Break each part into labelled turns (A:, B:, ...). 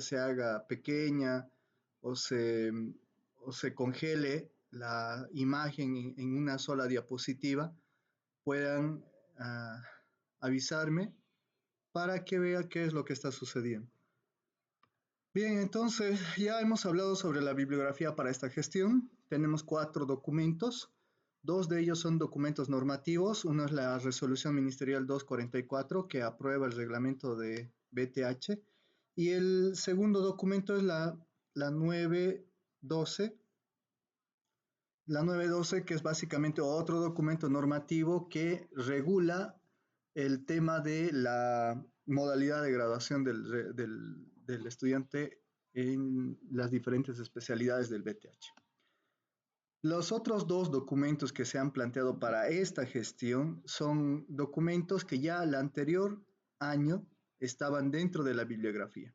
A: se haga pequeña o se, o se congele la imagen en una sola diapositiva, puedan ah, avisarme para que vea qué es lo que está sucediendo. Bien, entonces ya hemos hablado sobre la bibliografía para esta gestión. Tenemos 4 documentos. 2 de ellos son documentos normativos. Uno es la Resolución Ministerial 244 que aprueba el reglamento de BTH. Y el segundo documento es la 912. La 912, que es básicamente otro documento normativo que regula el tema de la modalidad de graduación del estudiante en las diferentes especialidades del BTH. Los otros 2 documentos que se han planteado para esta gestión son documentos que ya el anterior año estaban dentro de la bibliografía.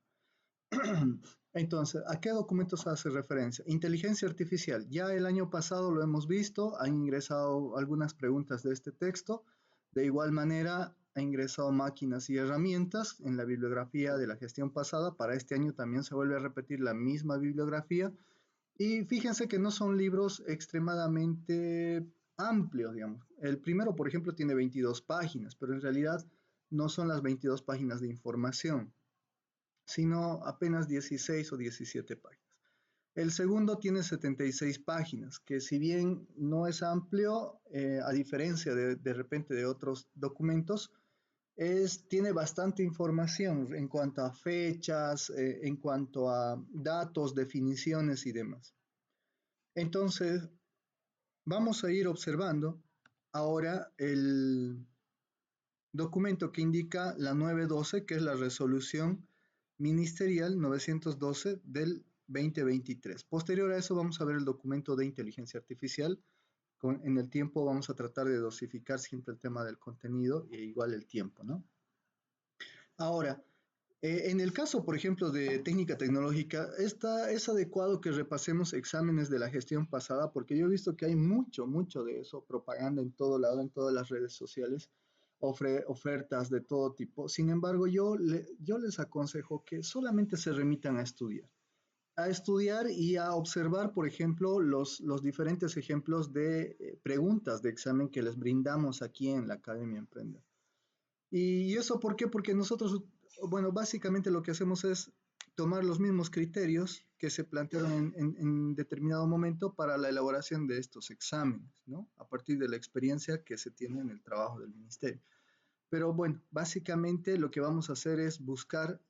A: Entonces, ¿a qué documentos hace referencia? Inteligencia artificial. Ya el año pasado lo hemos visto, han ingresado algunas preguntas de este texto. De igual manera, ha ingresado máquinas y herramientas en la bibliografía de la gestión pasada. Para este año también se vuelve a repetir la misma bibliografía. Y fíjense que no son libros extremadamente amplios, digamos. El primero, por ejemplo, tiene 22 páginas, pero en realidad no son las 22 páginas de información, sino apenas 16 o 17 páginas. El segundo tiene 76 páginas, que si bien no es amplio, a diferencia de repente de otros documentos, tiene bastante información en cuanto a fechas, en cuanto a datos, definiciones y demás. Entonces, vamos a ir observando ahora el documento que indica la 912, que es la resolución ministerial 912 del 2023. Posterior a eso vamos a ver el documento de inteligencia artificial. En el tiempo vamos a tratar de dosificar siempre el tema del contenido e igual el tiempo, ¿no? Ahora, en el caso, por ejemplo, de técnica tecnológica, es adecuado que repasemos exámenes de la gestión pasada, porque yo he visto que hay mucho de eso, propaganda en todo lado, en todas las redes sociales, ofertas de todo tipo. Sin embargo, yo les aconsejo que solamente se remitan a estudiar y a observar, por ejemplo, los diferentes ejemplos de preguntas de examen que les brindamos aquí en la Academia Emprender. ¿Y eso por qué? Porque nosotros, bueno, básicamente lo que hacemos es tomar los mismos criterios que se plantearon en determinado momento para la elaboración de estos exámenes, ¿no? A partir de la experiencia que se tiene en el trabajo del ministerio. Pero bueno, básicamente lo que vamos a hacer es buscar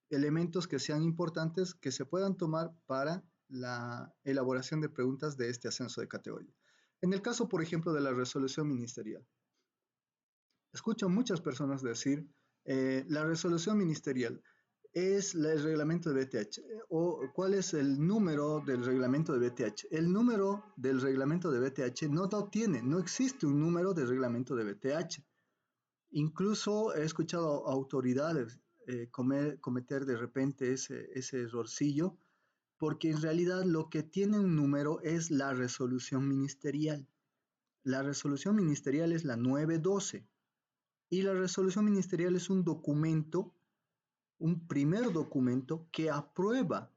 A: elementos que sean importantes que se puedan tomar para la elaboración de preguntas de este ascenso de categoría. En el caso, por ejemplo, de la resolución ministerial, escucho muchas personas decir, la resolución ministerial es el reglamento de BTH o cuál es el número del reglamento de BTH. El número del reglamento de BTH no lo tiene, no existe un número de reglamento de BTH. Incluso he escuchado autoridades cometer de repente ese errorcillo, porque en realidad lo que tiene un número es la resolución ministerial. La resolución ministerial es la 912 y la resolución ministerial es un documento, un primer documento que aprueba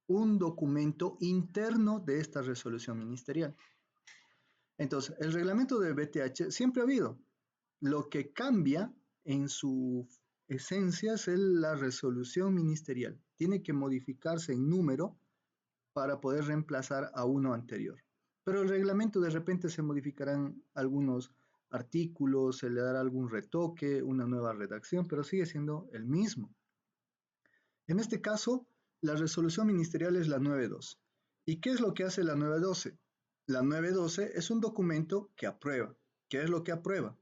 A: un documento interno de esta resolución ministerial. Entonces, el reglamento de BTH siempre ha habido. Lo que cambia en su esencia es la resolución ministerial. Tiene que modificarse en número para poder reemplazar a uno anterior. Pero el reglamento de repente se modificarán algunos artículos, se le dará algún retoque, una nueva redacción, pero sigue siendo el mismo. En este caso, la resolución ministerial es la 912. ¿Y qué es lo que hace la 912? La 912 es un documento que aprueba. ¿Qué es lo que aprueba?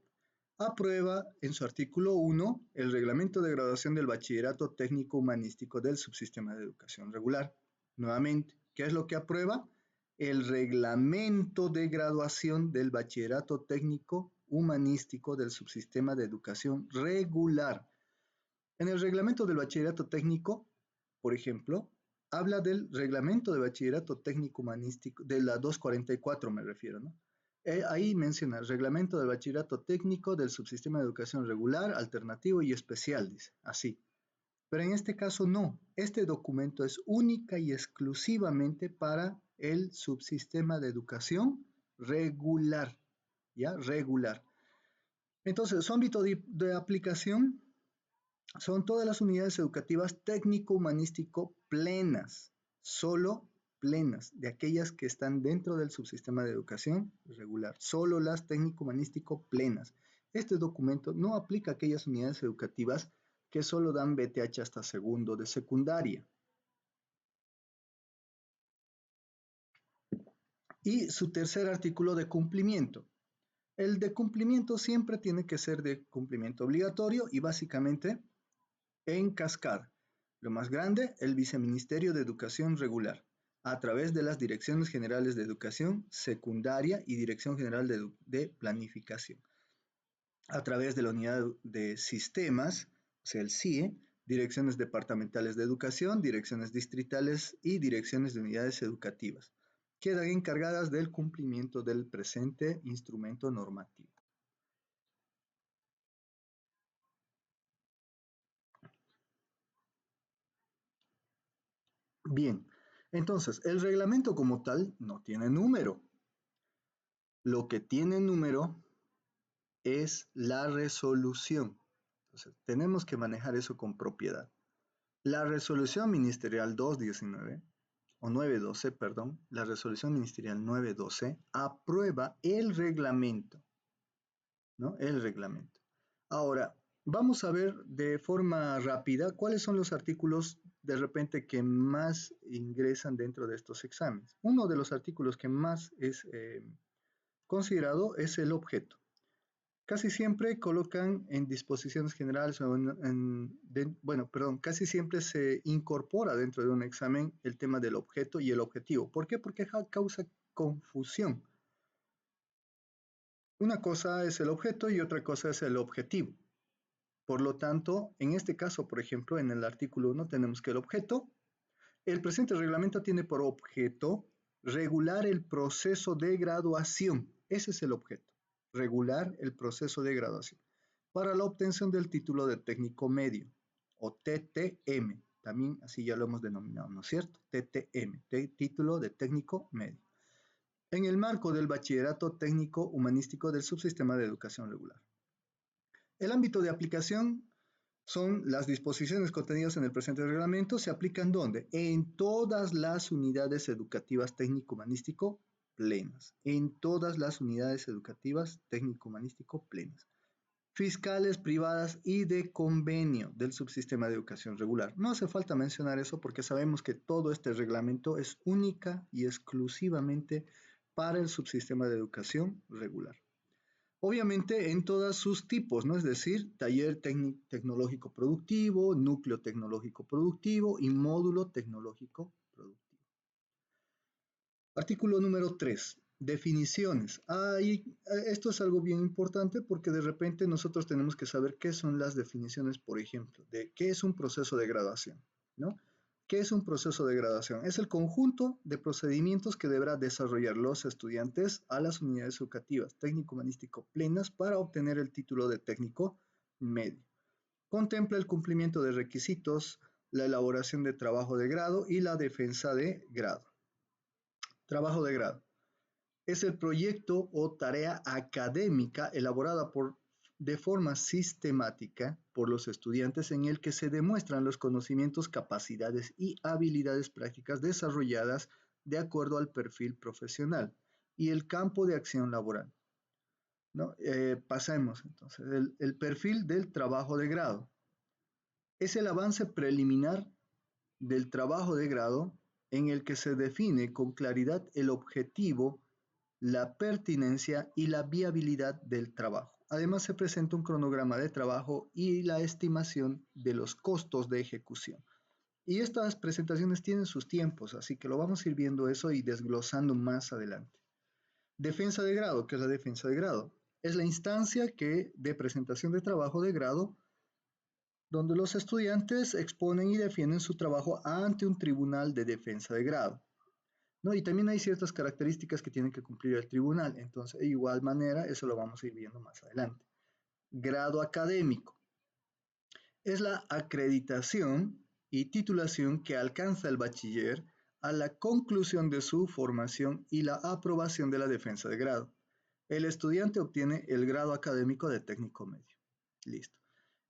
A: Aprueba en su artículo 1 el reglamento de graduación del bachillerato técnico humanístico del subsistema de educación regular. Nuevamente, ¿qué es lo que aprueba? El reglamento de graduación del bachillerato técnico humanístico del subsistema de educación regular. En el reglamento del bachillerato técnico, por ejemplo, habla del reglamento de bachillerato técnico humanístico, de la 244 me refiero, ¿no? Ahí menciona el reglamento del bachillerato técnico del subsistema de educación regular, alternativo y especial, dice, así. Pero en este caso no. Este documento es única y exclusivamente para el subsistema de educación regular, ¿ya? Regular. Entonces, su ámbito de aplicación son todas las unidades educativas técnico-humanístico plenas, solo plenas, de aquellas que están dentro del subsistema de educación regular, solo las técnico-humanístico plenas. Este documento no aplica a aquellas unidades educativas que solo dan BTH hasta segundo de secundaria. Y su tercer artículo de cumplimiento. El de cumplimiento siempre tiene que ser de cumplimiento obligatorio y básicamente en cascada. Lo más grande, el Viceministerio de Educación Regular, a través de las Direcciones Generales de Educación Secundaria y Dirección General de Planificación, a través de la Unidad de Sistemas, o sea, el CIE, Direcciones Departamentales de Educación, Direcciones Distritales y Direcciones de Unidades Educativas. Quedan encargadas del cumplimiento del presente instrumento normativo. Bien, entonces, el reglamento como tal no tiene número. Lo que tiene número es la resolución. Entonces, tenemos que manejar eso con propiedad. La resolución ministerial 219, o 912, perdón, la resolución ministerial 912 aprueba el reglamento, ¿no? El reglamento. Ahora, vamos a ver de forma rápida cuáles son los artículos de repente que más ingresan dentro de estos exámenes. Uno de los artículos que más es considerado es el objeto. Casi siempre colocan en disposiciones generales o casi siempre se incorpora dentro de un examen el tema del objeto y el objetivo. ¿Por qué? Porque causa confusión. Una cosa es el objeto y otra cosa es el objetivo. Por lo tanto, en este caso, por ejemplo, en el artículo 1 tenemos que el objeto, el presente reglamento tiene por objeto regular el proceso de graduación. Ese es el objeto, regular el proceso de graduación para la obtención del título de técnico medio o TTM. También así ya lo hemos denominado, ¿no es cierto? TTM, título de técnico medio. En el marco del bachillerato técnico humanístico del subsistema de educación regular. El ámbito de aplicación son las disposiciones contenidas en el presente reglamento, se aplican ¿dónde? En todas las unidades educativas técnico-humanístico plenas. En todas las unidades educativas técnico-humanístico plenas. Fiscales, privadas y de convenio del subsistema de educación regular. No hace falta mencionar eso porque sabemos que todo este reglamento es única y exclusivamente para el subsistema de educación regular. Obviamente en todos sus tipos, ¿no? Es decir, taller tecnológico productivo, núcleo tecnológico productivo y módulo tecnológico productivo. Artículo número 3. Definiciones. Esto es algo bien importante porque de repente nosotros tenemos que saber qué son las definiciones, por ejemplo, de qué es un proceso de graduación, ¿no? ¿Qué es un proceso de graduación? Es el conjunto de procedimientos que deberá desarrollar los estudiantes a las unidades educativas técnico-humanístico plenas para obtener el título de técnico medio. Contempla el cumplimiento de requisitos, la elaboración de trabajo de grado y la defensa de grado. Trabajo de grado. Es el proyecto o tarea académica elaborada de forma sistemática por los estudiantes en el que se demuestran los conocimientos, capacidades y habilidades prácticas desarrolladas de acuerdo al perfil profesional y el campo de acción laboral, ¿no? Pasemos entonces. El perfil del trabajo de grado es el avance preliminar del trabajo de grado en el que se define con claridad el objetivo, la pertinencia y la viabilidad del trabajo. Además, se presenta un cronograma de trabajo y la estimación de los costos de ejecución. Y estas presentaciones tienen sus tiempos, así que lo vamos a ir viendo eso y desglosando más adelante. Defensa de grado, ¿qué es la defensa de grado? Es la instancia de presentación de trabajo de grado donde los estudiantes exponen y defienden su trabajo ante un tribunal de defensa de grado. ¿No? Y también hay ciertas características que tienen que cumplir el tribunal. Entonces, de igual manera, eso lo vamos a ir viendo más adelante. Grado académico. Es la acreditación y titulación que alcanza el bachiller a la conclusión de su formación y la aprobación de la defensa de grado. El estudiante obtiene el grado académico de técnico medio. Listo.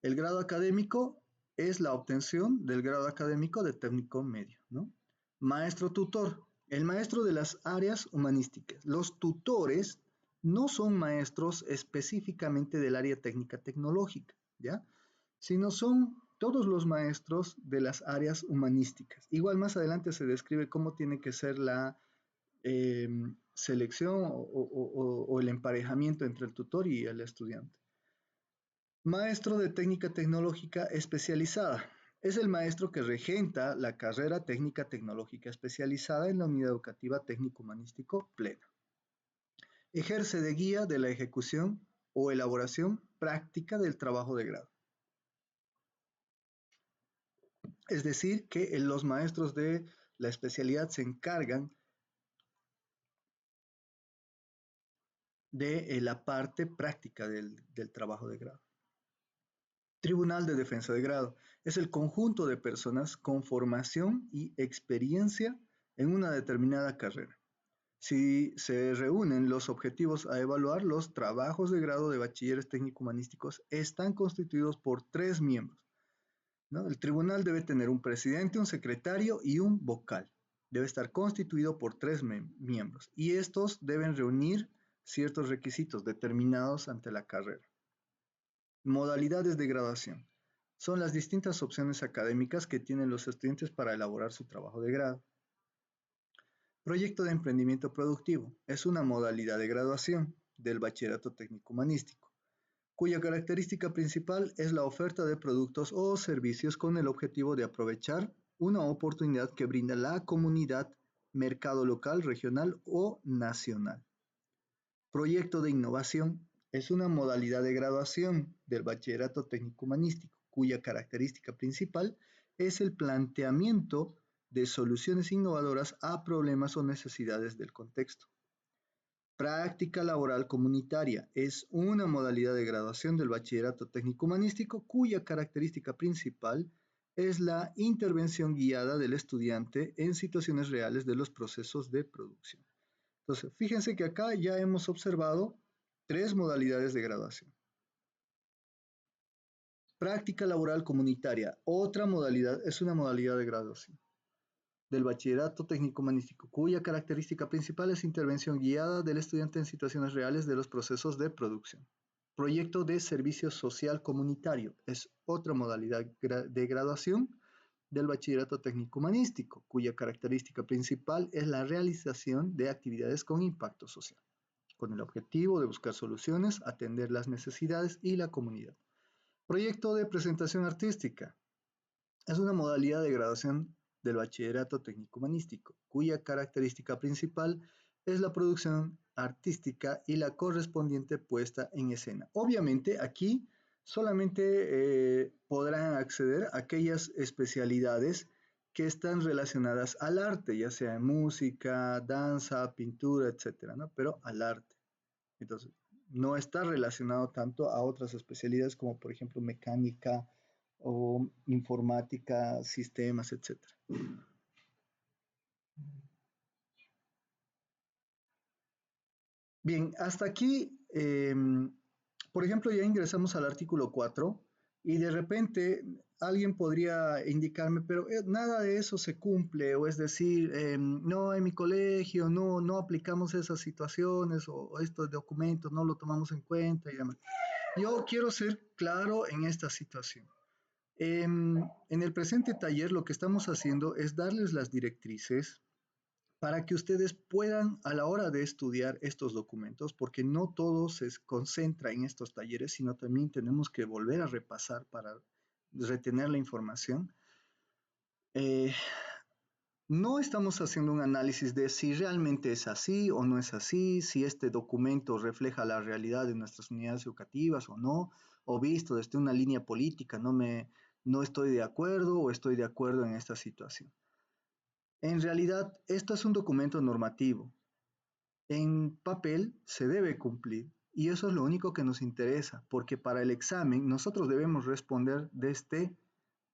A: El grado académico es la obtención del grado académico de técnico medio, ¿no? Maestro tutor, el maestro de las áreas humanísticas. Los tutores no son maestros específicamente del área técnica tecnológica, ¿ya? Sino son todos los maestros de las áreas humanísticas. Igual más adelante se describe cómo tiene que ser la eh, selección o el emparejamiento entre el tutor y el estudiante. Maestro de técnica tecnológica especializada. Es el maestro que regenta la carrera técnica tecnológica especializada en la unidad educativa técnico-humanístico plena. Ejerce de guía de la ejecución o elaboración práctica del trabajo de grado. Es decir, que los maestros de la especialidad se encargan de la parte práctica del trabajo de grado. Tribunal de Defensa de Grado es el conjunto de personas con formación y experiencia en una determinada carrera. Si se reúnen los objetivos a evaluar, los trabajos de grado de bachilleres técnico-humanísticos están constituidos por 3 miembros, ¿no? El tribunal debe tener un presidente, un secretario y un vocal. Debe estar constituido por 3 miembros y estos deben reunir ciertos requisitos determinados ante la carrera. Modalidades de graduación. Son las distintas opciones académicas que tienen los estudiantes para elaborar su trabajo de grado. Proyecto de emprendimiento productivo. Es una modalidad de graduación del bachillerato técnico humanístico, cuya característica principal es la oferta de productos o servicios con el objetivo de aprovechar una oportunidad que brinda la comunidad, mercado local, regional o nacional. Proyecto de innovación es una modalidad de graduación del bachillerato técnico humanístico, cuya característica principal es el planteamiento de soluciones innovadoras a problemas o necesidades del contexto. Práctica laboral comunitaria es una modalidad de graduación del bachillerato técnico humanístico cuya característica principal es la intervención guiada del estudiante en situaciones reales de los procesos de producción. Entonces, fíjense que acá ya hemos observado 3 modalidades de graduación. Práctica laboral comunitaria, otra modalidad, es una modalidad de graduación del bachillerato técnico humanístico, cuya característica principal es intervención guiada del estudiante en situaciones reales de los procesos de producción. Proyecto de servicio social comunitario es otra modalidad de graduación del bachillerato técnico humanístico, cuya característica principal es la realización de actividades con impacto social, con el objetivo de buscar soluciones, atender las necesidades y la comunidad. Proyecto de presentación artística es una modalidad de graduación del bachillerato técnico humanístico, cuya característica principal es la producción artística y la correspondiente puesta en escena. Obviamente aquí solamente podrán acceder a aquellas especialidades que están relacionadas al arte, ya sea en música, danza, pintura, etcétera, ¿no? Pero al arte. Entonces, no está relacionado tanto a otras especialidades como por ejemplo mecánica o informática, sistemas, etcétera. Bien, hasta aquí, por ejemplo, ya ingresamos al artículo 4 y de repente alguien podría indicarme, pero nada de eso se cumple, o es decir, no, en mi colegio no aplicamos esas situaciones o estos documentos no lo tomamos en cuenta y demás. Yo quiero ser claro en esta situación. En el presente taller lo que estamos haciendo es darles las directrices para que ustedes puedan a la hora de estudiar estos documentos, porque no todo se concentra en estos talleres, sino también tenemos que volver a repasar para retener la información. Eh, no estamos haciendo un análisis de si realmente es así o no es así, si este documento refleja la realidad de nuestras unidades educativas o no, o visto desde una línea política, no estoy de acuerdo o estoy de acuerdo en esta situación. En realidad, esto es un documento normativo. En papel se debe cumplir y eso es lo único que nos interesa, porque para el examen nosotros debemos responder desde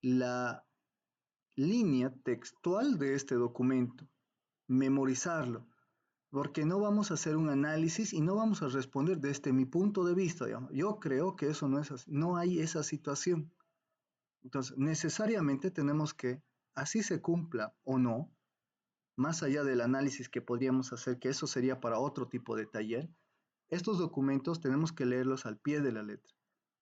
A: la línea textual de este documento, memorizarlo, porque no vamos a hacer un análisis y no vamos a responder desde mi punto de vista, digamos. Yo creo que eso no es así, no hay esa situación. Entonces, necesariamente tenemos que, así se cumpla o no, más allá del análisis que podríamos hacer, que eso sería para otro tipo de taller, estos documentos tenemos que leerlos al pie de la letra.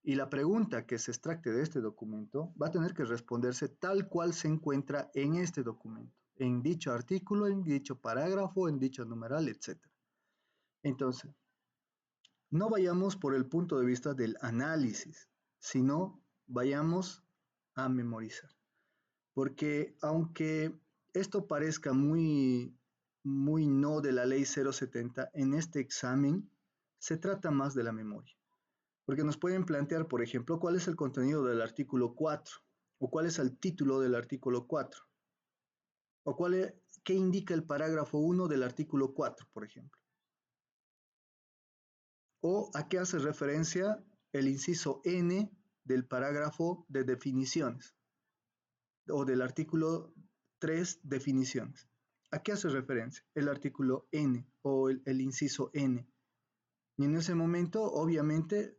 A: Y la pregunta que se extracte de este documento va a tener que responderse tal cual se encuentra en este documento, en dicho artículo, en dicho parágrafo, en dicho numeral, etc. Entonces, no vayamos por el punto de vista del análisis, sino vayamos a memorizar. Porque aunque esto parezca muy no de la ley 070, en este examen se trata más de la memoria. Porque nos pueden plantear, por ejemplo, cuál es el contenido del artículo 4, o cuál es el título del artículo 4, o qué indica el parágrafo 1 del artículo 4, por ejemplo. O a qué hace referencia el inciso N del parágrafo de definiciones, o del artículo 3, definiciones. ¿A qué hace referencia el artículo N o el inciso N? Y en ese momento, obviamente,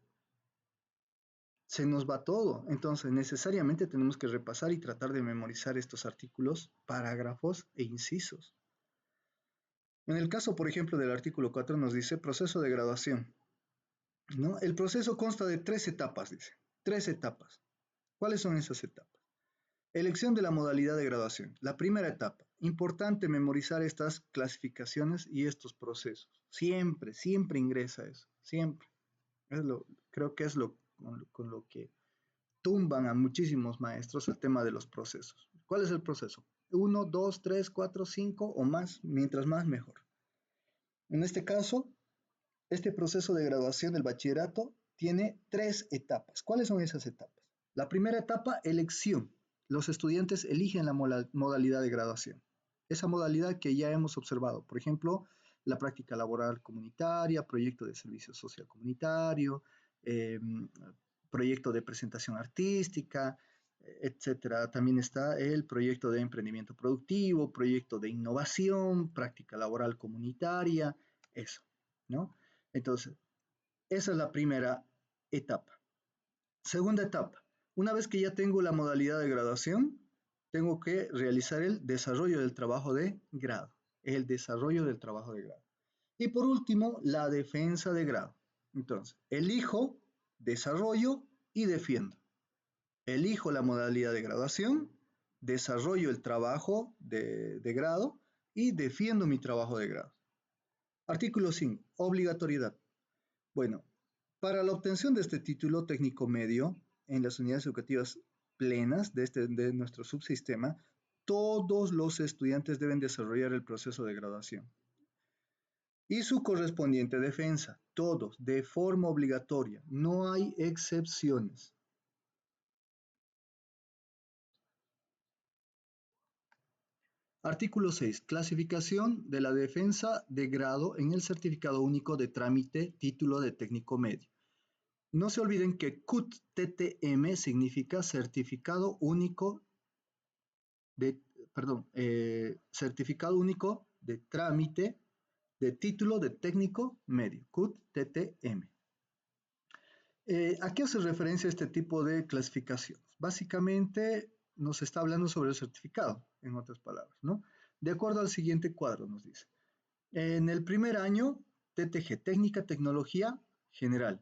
A: se nos va todo. Entonces, necesariamente tenemos que repasar y tratar de memorizar estos artículos, parágrafos e incisos. En el caso, por ejemplo, del artículo 4 nos dice proceso de graduación, ¿no? El proceso consta de 3 etapas, dice. 3 etapas. ¿Cuáles son esas etapas? Elección de la modalidad de graduación. La primera etapa. Importante memorizar estas clasificaciones y estos procesos. Siempre, siempre ingresa eso. Siempre. Creo que es con lo que tumban a muchísimos maestros el tema de los procesos. ¿Cuál es el proceso? 1, 2, 3, 4, 5 o más, mientras más mejor. En este caso, este proceso de graduación del bachillerato tiene 3 etapas. ¿Cuáles son esas etapas? La primera etapa, elección. Los estudiantes eligen la modalidad de graduación. Esa modalidad que ya hemos observado, por ejemplo, la práctica laboral comunitaria, proyecto de servicio social comunitario, eh, proyecto de presentación artística, etcétera. También está el proyecto de emprendimiento productivo, proyecto de innovación, práctica laboral comunitaria, eso, ¿no? Entonces, esa es la primera etapa. Segunda etapa, una vez que ya tengo la modalidad de graduación, tengo que realizar el desarrollo del trabajo de grado, el desarrollo del trabajo de grado. Y por último, la defensa de grado. Entonces, elijo, desarrollo y defiendo. Elijo la modalidad de graduación, desarrollo el trabajo de grado y defiendo mi trabajo de grado. Artículo 5. Obligatoriedad. Bueno, para la obtención de este título técnico medio en las unidades educativas plenas de nuestro subsistema, todos los estudiantes deben desarrollar el proceso de graduación. Y su correspondiente defensa, todos, de forma obligatoria, no hay excepciones. Artículo 6. Clasificación de la defensa de grado en el certificado único de trámite título de técnico medio. No se olviden que CUT-TTM significa certificado único de, certificado único de trámite de título de técnico medio, CUT-TTM. ¿A qué hace referencia este tipo de clasificación? Básicamente nos está hablando sobre el certificado, en otras palabras, ¿no? De acuerdo al siguiente cuadro nos dice. En el primer año, TTG, Técnica Tecnología General.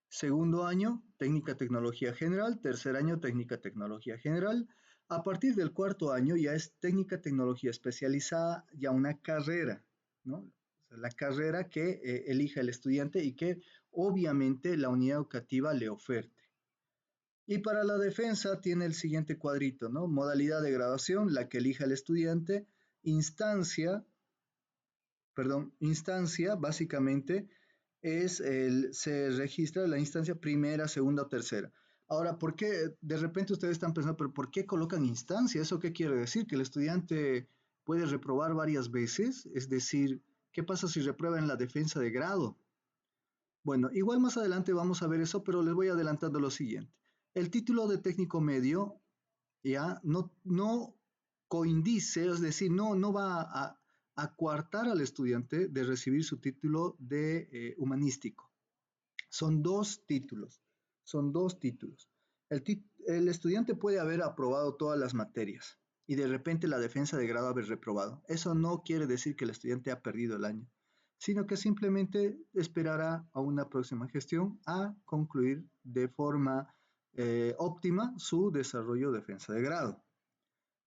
A: Segundo año, Técnica Tecnología General. Tercer año, Técnica Tecnología General. A partir del cuarto año ya es Técnica Tecnología Especializada, ya una carrera, ¿no? La carrera que elija el estudiante y que obviamente la unidad educativa le oferte. Y para la defensa tiene el siguiente cuadrito, ¿no? Modalidad de graduación, la que elija el estudiante. Instancia básicamente se registra la instancia primera, segunda o tercera. Ahora, ¿por qué? De repente ustedes están pensando, pero ¿por qué colocan instancia? ¿Eso qué quiere decir? ¿Que el estudiante puede reprobar varias veces? Es decir, ¿qué pasa si reprueba en la defensa de grado? Bueno, igual más adelante vamos a ver eso, pero les voy adelantando lo siguiente. El título de técnico medio ya no coincide, es decir, no va a coartar al estudiante de recibir su título de humanístico. Son dos títulos, son dos títulos. El estudiante puede haber aprobado todas las materias y de repente la defensa de grado haber reprobado. Eso no quiere decir que el estudiante ha perdido el año, sino que simplemente esperará a una próxima gestión a concluir de forma óptima su desarrollo de defensa de grado.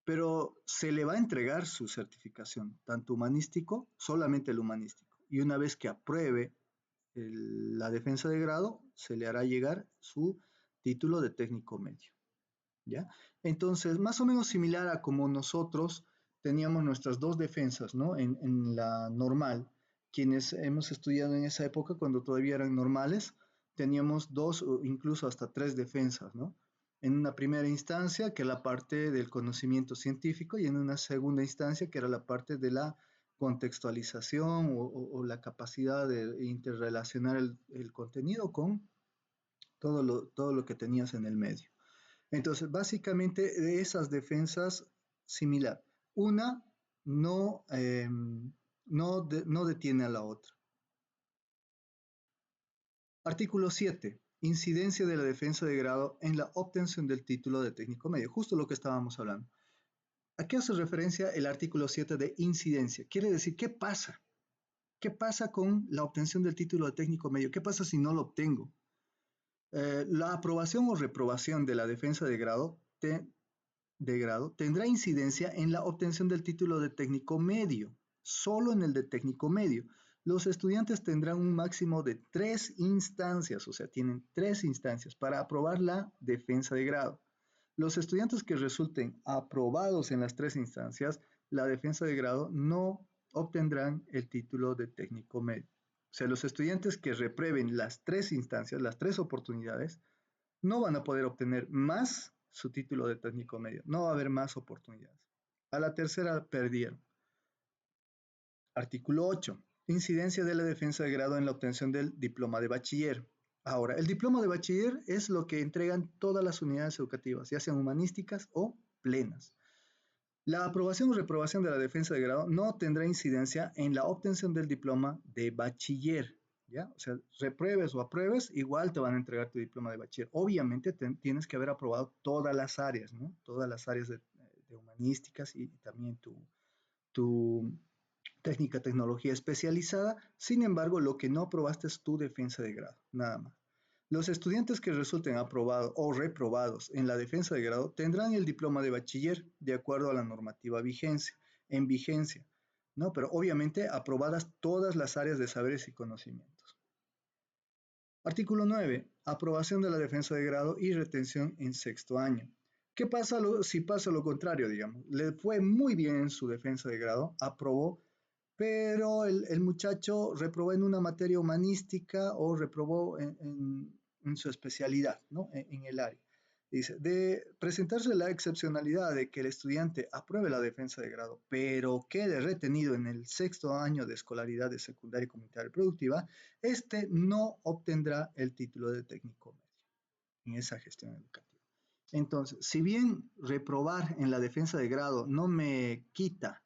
A: Pero se le va a entregar su certificación, tanto humanístico, solamente el humanístico. Y una vez que apruebe la defensa de grado, se le hará llegar su título de técnico medio. ¿Ya? Entonces, más o menos similar a como nosotros teníamos nuestras dos defensas, ¿no? En la normal, quienes hemos estudiado en esa época, cuando todavía eran normales, teníamos dos o incluso hasta tres defensas, ¿no? En una primera instancia, que era la parte del conocimiento científico, y en una segunda instancia, que era la parte de la contextualización o la capacidad de interrelacionar el contenido con todo lo que tenías en el medio. Entonces, básicamente de esas defensas similar. Una no detiene a la otra. Artículo 7. Incidencia de la defensa de grado en la obtención del título de técnico medio. Justo lo que estábamos hablando. ¿A qué hace referencia el artículo 7 de incidencia? Quiere decir, ¿qué pasa? ¿Qué pasa con la obtención del título de técnico medio? ¿Qué pasa si no lo obtengo? La aprobación o reprobación de la defensa de grado tendrá incidencia en la obtención del título de técnico medio, solo en el de técnico medio. Los estudiantes tendrán un máximo de 3 instancias, o sea, tienen 3 instancias para aprobar la defensa de grado. Los estudiantes que resulten aprobados en las 3 instancias, la defensa de grado no obtendrán el título de técnico medio. O sea, los estudiantes que reprueben las 3 instancias, las 3 oportunidades, no van a poder obtener más su título de técnico medio. No va a haber más oportunidades. A la tercera perdieron. Artículo 8. Incidencia de la defensa de grado en la obtención del diploma de bachiller. Ahora, el diploma de bachiller es lo que entregan todas las unidades educativas, ya sean humanísticas o plenas. La aprobación o reprobación de la defensa de grado no tendrá incidencia en la obtención del diploma de bachiller. ¿Ya? O sea, repruebes o apruebes, igual te van a entregar tu diploma de bachiller. Obviamente tienes que haber aprobado todas las áreas, ¿no? Todas las áreas de humanísticas y también tu técnica, tecnología especializada. Sin embargo, lo que no aprobaste es tu defensa de grado, nada más. Los estudiantes que resulten aprobados o reprobados en la defensa de grado tendrán el diploma de bachiller de acuerdo a la normativa en vigencia, ¿no? Pero obviamente aprobadas todas las áreas de saberes y conocimientos. Artículo 9. Aprobación de la defensa de grado y retención en sexto año. ¿Qué pasa si pasa lo contrario, digamos? Le fue muy bien en su defensa de grado, aprobó, pero el muchacho reprobó en una materia humanística o reprobó en su especialidad, ¿no? En el área. Dice, de presentarse la excepcionalidad de que el estudiante apruebe la defensa de grado, pero quede retenido en el sexto año de escolaridad de secundaria comunitaria productiva, este no obtendrá el título de técnico medio en esa gestión educativa. Entonces, si bien reprobar en la defensa de grado no me quita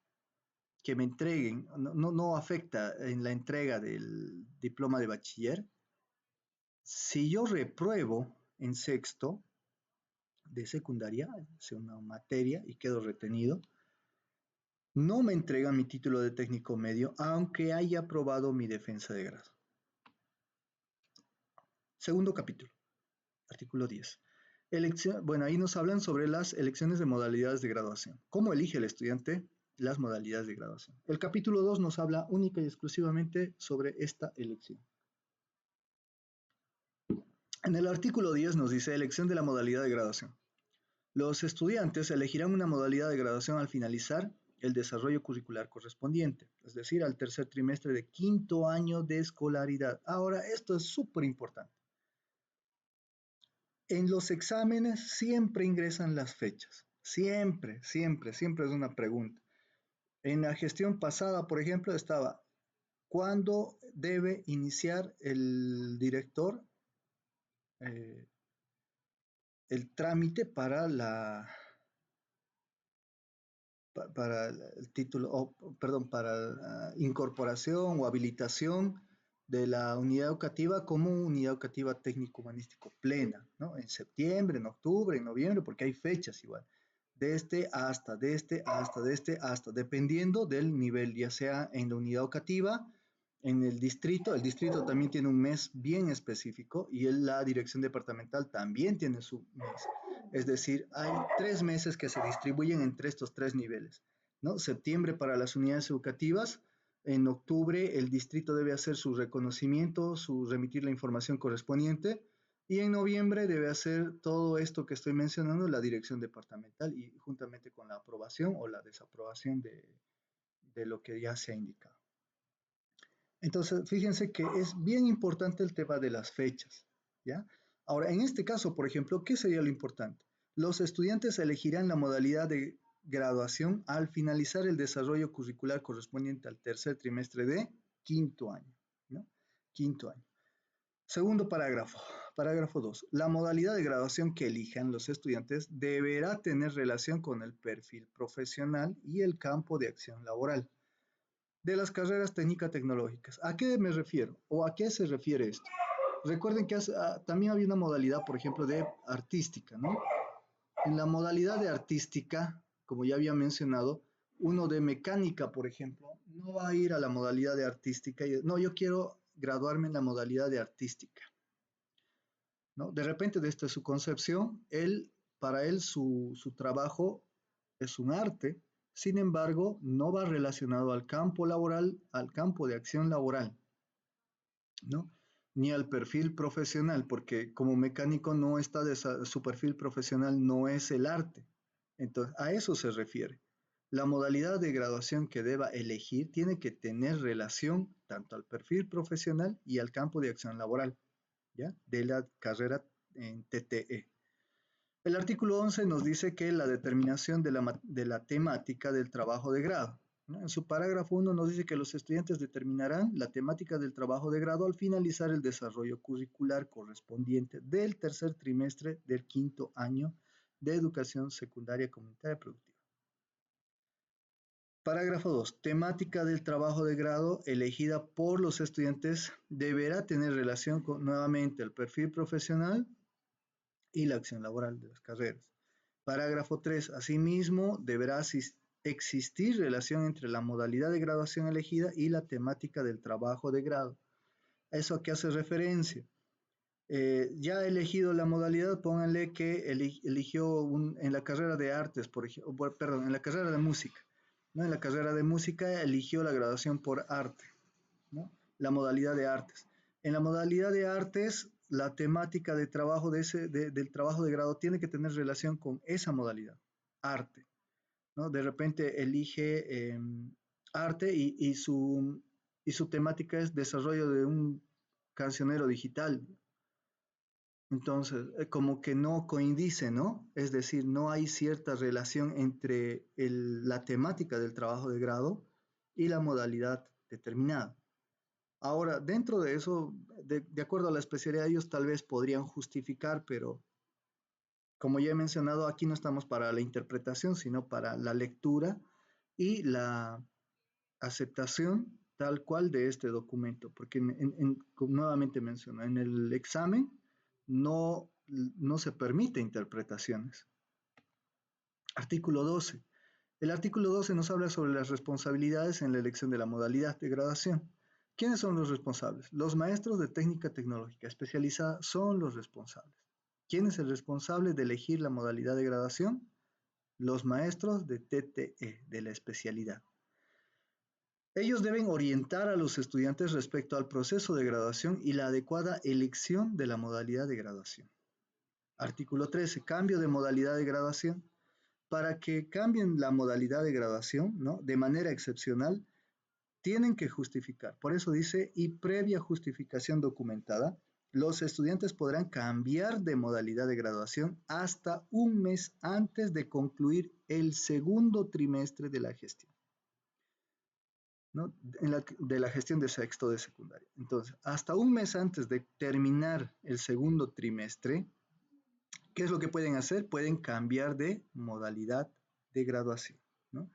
A: que me entreguen, no afecta en la entrega del diploma de bachiller, si yo repruebo en sexto de secundaria, es una materia y quedo retenido, no me entregan mi título de técnico medio, aunque haya aprobado mi defensa de grado. Segundo capítulo, artículo 10. Bueno, ahí nos hablan sobre las elecciones de modalidades de graduación. ¿Cómo elige el estudiante las modalidades de graduación? El capítulo 2 nos habla única y exclusivamente sobre esta elección. En el artículo 10 nos dice elección de la modalidad de graduación. Los estudiantes elegirán una modalidad de graduación al finalizar el desarrollo curricular correspondiente, es decir, al tercer trimestre de quinto año de escolaridad. Ahora, esto es súper importante. En los exámenes siempre ingresan las fechas. Siempre es una pregunta. En la gestión pasada, por ejemplo, estaba ¿cuándo debe iniciar el director el trámite para el título, perdón, para incorporación o habilitación de la unidad educativa como unidad educativa técnico-humanístico plena, ¿no? En septiembre, en octubre, en noviembre, porque hay fechas igual. De este hasta, de este hasta, de este hasta, dependiendo del nivel, ya sea en la unidad educativa, en el distrito también tiene un mes bien específico y la dirección departamental también tiene su mes. Es decir, hay 3 meses que se distribuyen entre estos 3 niveles, ¿no? Septiembre para las unidades educativas, en octubre el distrito debe hacer su reconocimiento, remitir la información correspondiente, y en noviembre debe hacer todo esto que estoy mencionando la dirección departamental y juntamente con la aprobación o la desaprobación de lo que ya se ha indicado. Entonces, fíjense que es bien importante el tema de las fechas, ¿ya? Ahora, en este caso, por ejemplo, ¿qué sería lo importante? Los estudiantes elegirán la modalidad de graduación al finalizar el desarrollo curricular correspondiente al tercer trimestre de quinto año, ¿no? Quinto año. Segundo parágrafo, parágrafo 2. La modalidad de graduación que elijan los estudiantes deberá tener relación con el perfil profesional y el campo de acción laboral de las carreras técnico-tecnológicas. ¿A qué me refiero? ¿O a qué se refiere esto? Recuerden que también había una modalidad, por ejemplo, de artística, ¿no? En la modalidad de artística, como ya había mencionado, uno de mecánica, por ejemplo, no va a ir a la modalidad de artística y no, yo quiero graduarme en la modalidad de artística, ¿no? De repente, desde su concepción, para él su trabajo es un arte, sin embargo, no va relacionado al campo laboral, al campo de acción laboral, ¿no? Ni al perfil profesional, porque como mecánico no está su perfil profesional no es el arte. Entonces, a eso se refiere. La modalidad de graduación que deba elegir tiene que tener relación tanto al perfil profesional y al campo de acción laboral, ¿ya? De la carrera en TTE. El artículo 11 nos dice que la determinación de la temática del trabajo de grado, ¿no? En su parágrafo 1 nos dice que los estudiantes determinarán la temática del trabajo de grado al finalizar el desarrollo curricular correspondiente del tercer trimestre del quinto año de educación secundaria comunitaria productiva. Parágrafo 2. Temática del trabajo de grado elegida por los estudiantes deberá tener relación con nuevamente el perfil profesional y la acción laboral de las carreras. Parágrafo 3. Asimismo, deberá existir relación entre la modalidad de graduación elegida y la temática del trabajo de grado. ¿Eso a qué hace referencia? Ya ha elegido la modalidad, pónganle que eligió en la carrera de artes, por ejemplo, perdón, en la carrera de música, ¿no? En la carrera de música eligió la graduación por arte, ¿no? La modalidad de artes. En la modalidad de artes, la temática de trabajo del trabajo de grado tiene que tener relación con esa modalidad, arte, ¿no? De repente elige arte y su temática es desarrollo de un cancionero digital. Entonces, como que no coincide, ¿no? Es decir, no hay cierta relación entre la temática del trabajo de grado y la modalidad determinada. Ahora, dentro de eso, de acuerdo a la especialidad, ellos tal vez podrían justificar, pero como ya he mencionado, aquí no estamos para la interpretación, sino para la lectura y la aceptación tal cual de este documento, porque como nuevamente menciono, en el examen no se permite interpretaciones. Artículo 12. El artículo 12 nos habla sobre las responsabilidades en la elección de la modalidad de graduación. ¿Quiénes son los responsables? Los maestros de técnica tecnológica especializada son los responsables. ¿Quién es el responsable de elegir la modalidad de graduación? Los maestros de TTE, de la especialidad. Ellos deben orientar a los estudiantes respecto al proceso de graduación y la adecuada elección de la modalidad de graduación. Artículo 13. Cambio de modalidad de graduación. Para que cambien la modalidad de graduación, ¿no? De manera excepcional, tienen que justificar. Por eso dice, y previa justificación documentada, los estudiantes podrán cambiar de modalidad de graduación hasta un mes antes de concluir el segundo trimestre de la gestión. ¿no? De la gestión de sexto de secundaria. Entonces, hasta un mes antes de terminar el segundo trimestre, ¿qué es lo que pueden hacer? Pueden cambiar de modalidad de graduación, ¿no?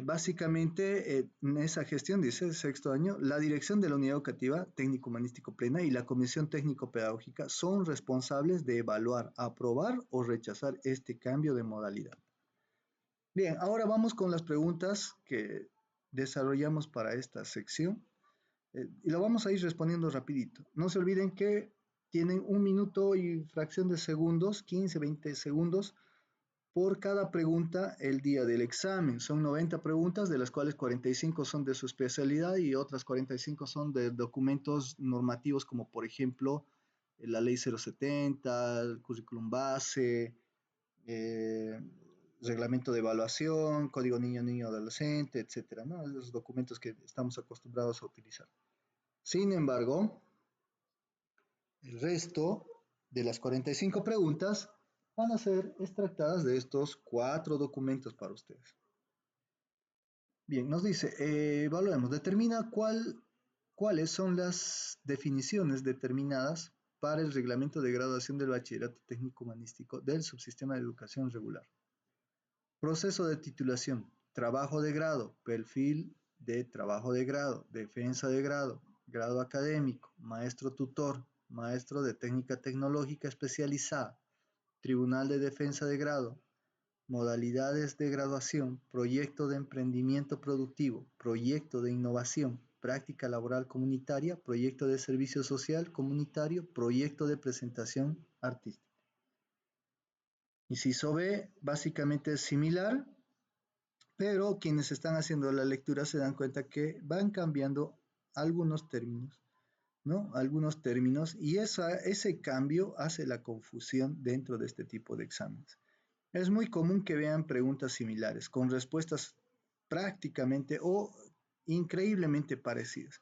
A: Básicamente, en esa gestión, dice, sexto año, la dirección de la unidad educativa técnico-humanístico plena y la comisión técnico-pedagógica son responsables de evaluar, aprobar o rechazar este cambio de modalidad. Bien, ahora vamos con las preguntas que desarrollamos para esta sección y lo vamos a ir respondiendo rapidito. No se olviden que tienen 1 minuto y fracción de segundos, 15, 20 segundos por cada pregunta el día del examen. Son 90 preguntas, de las cuales 45 son de su especialidad y otras 45 son de documentos normativos como por ejemplo la ley 070, el currículum base, eh, reglamento de evaluación, código niño adolescente, etcétera, ¿no? Esos documentos que estamos acostumbrados a utilizar. Sin embargo, el resto de las 45 preguntas van a ser extractadas de estos 4 documentos para ustedes. Bien, nos dice, evaluemos, determina cuáles son las definiciones determinadas para el reglamento de graduación del bachillerato técnico humanístico del subsistema de educación regular. Proceso de titulación, trabajo de grado, perfil de trabajo de grado, defensa de grado, grado académico, maestro tutor, maestro de técnica tecnológica especializada, tribunal de defensa de grado, modalidades de graduación, proyecto de emprendimiento productivo, proyecto de innovación, práctica laboral comunitaria, proyecto de servicio social comunitario, proyecto de presentación artística. Inciso B, básicamente es similar, pero quienes están haciendo la lectura se dan cuenta que van cambiando algunos términos, ¿no? Algunos términos, y ese cambio hace la confusión dentro de este tipo de exámenes. Es muy común que vean preguntas similares, con respuestas prácticamente o increíblemente parecidas,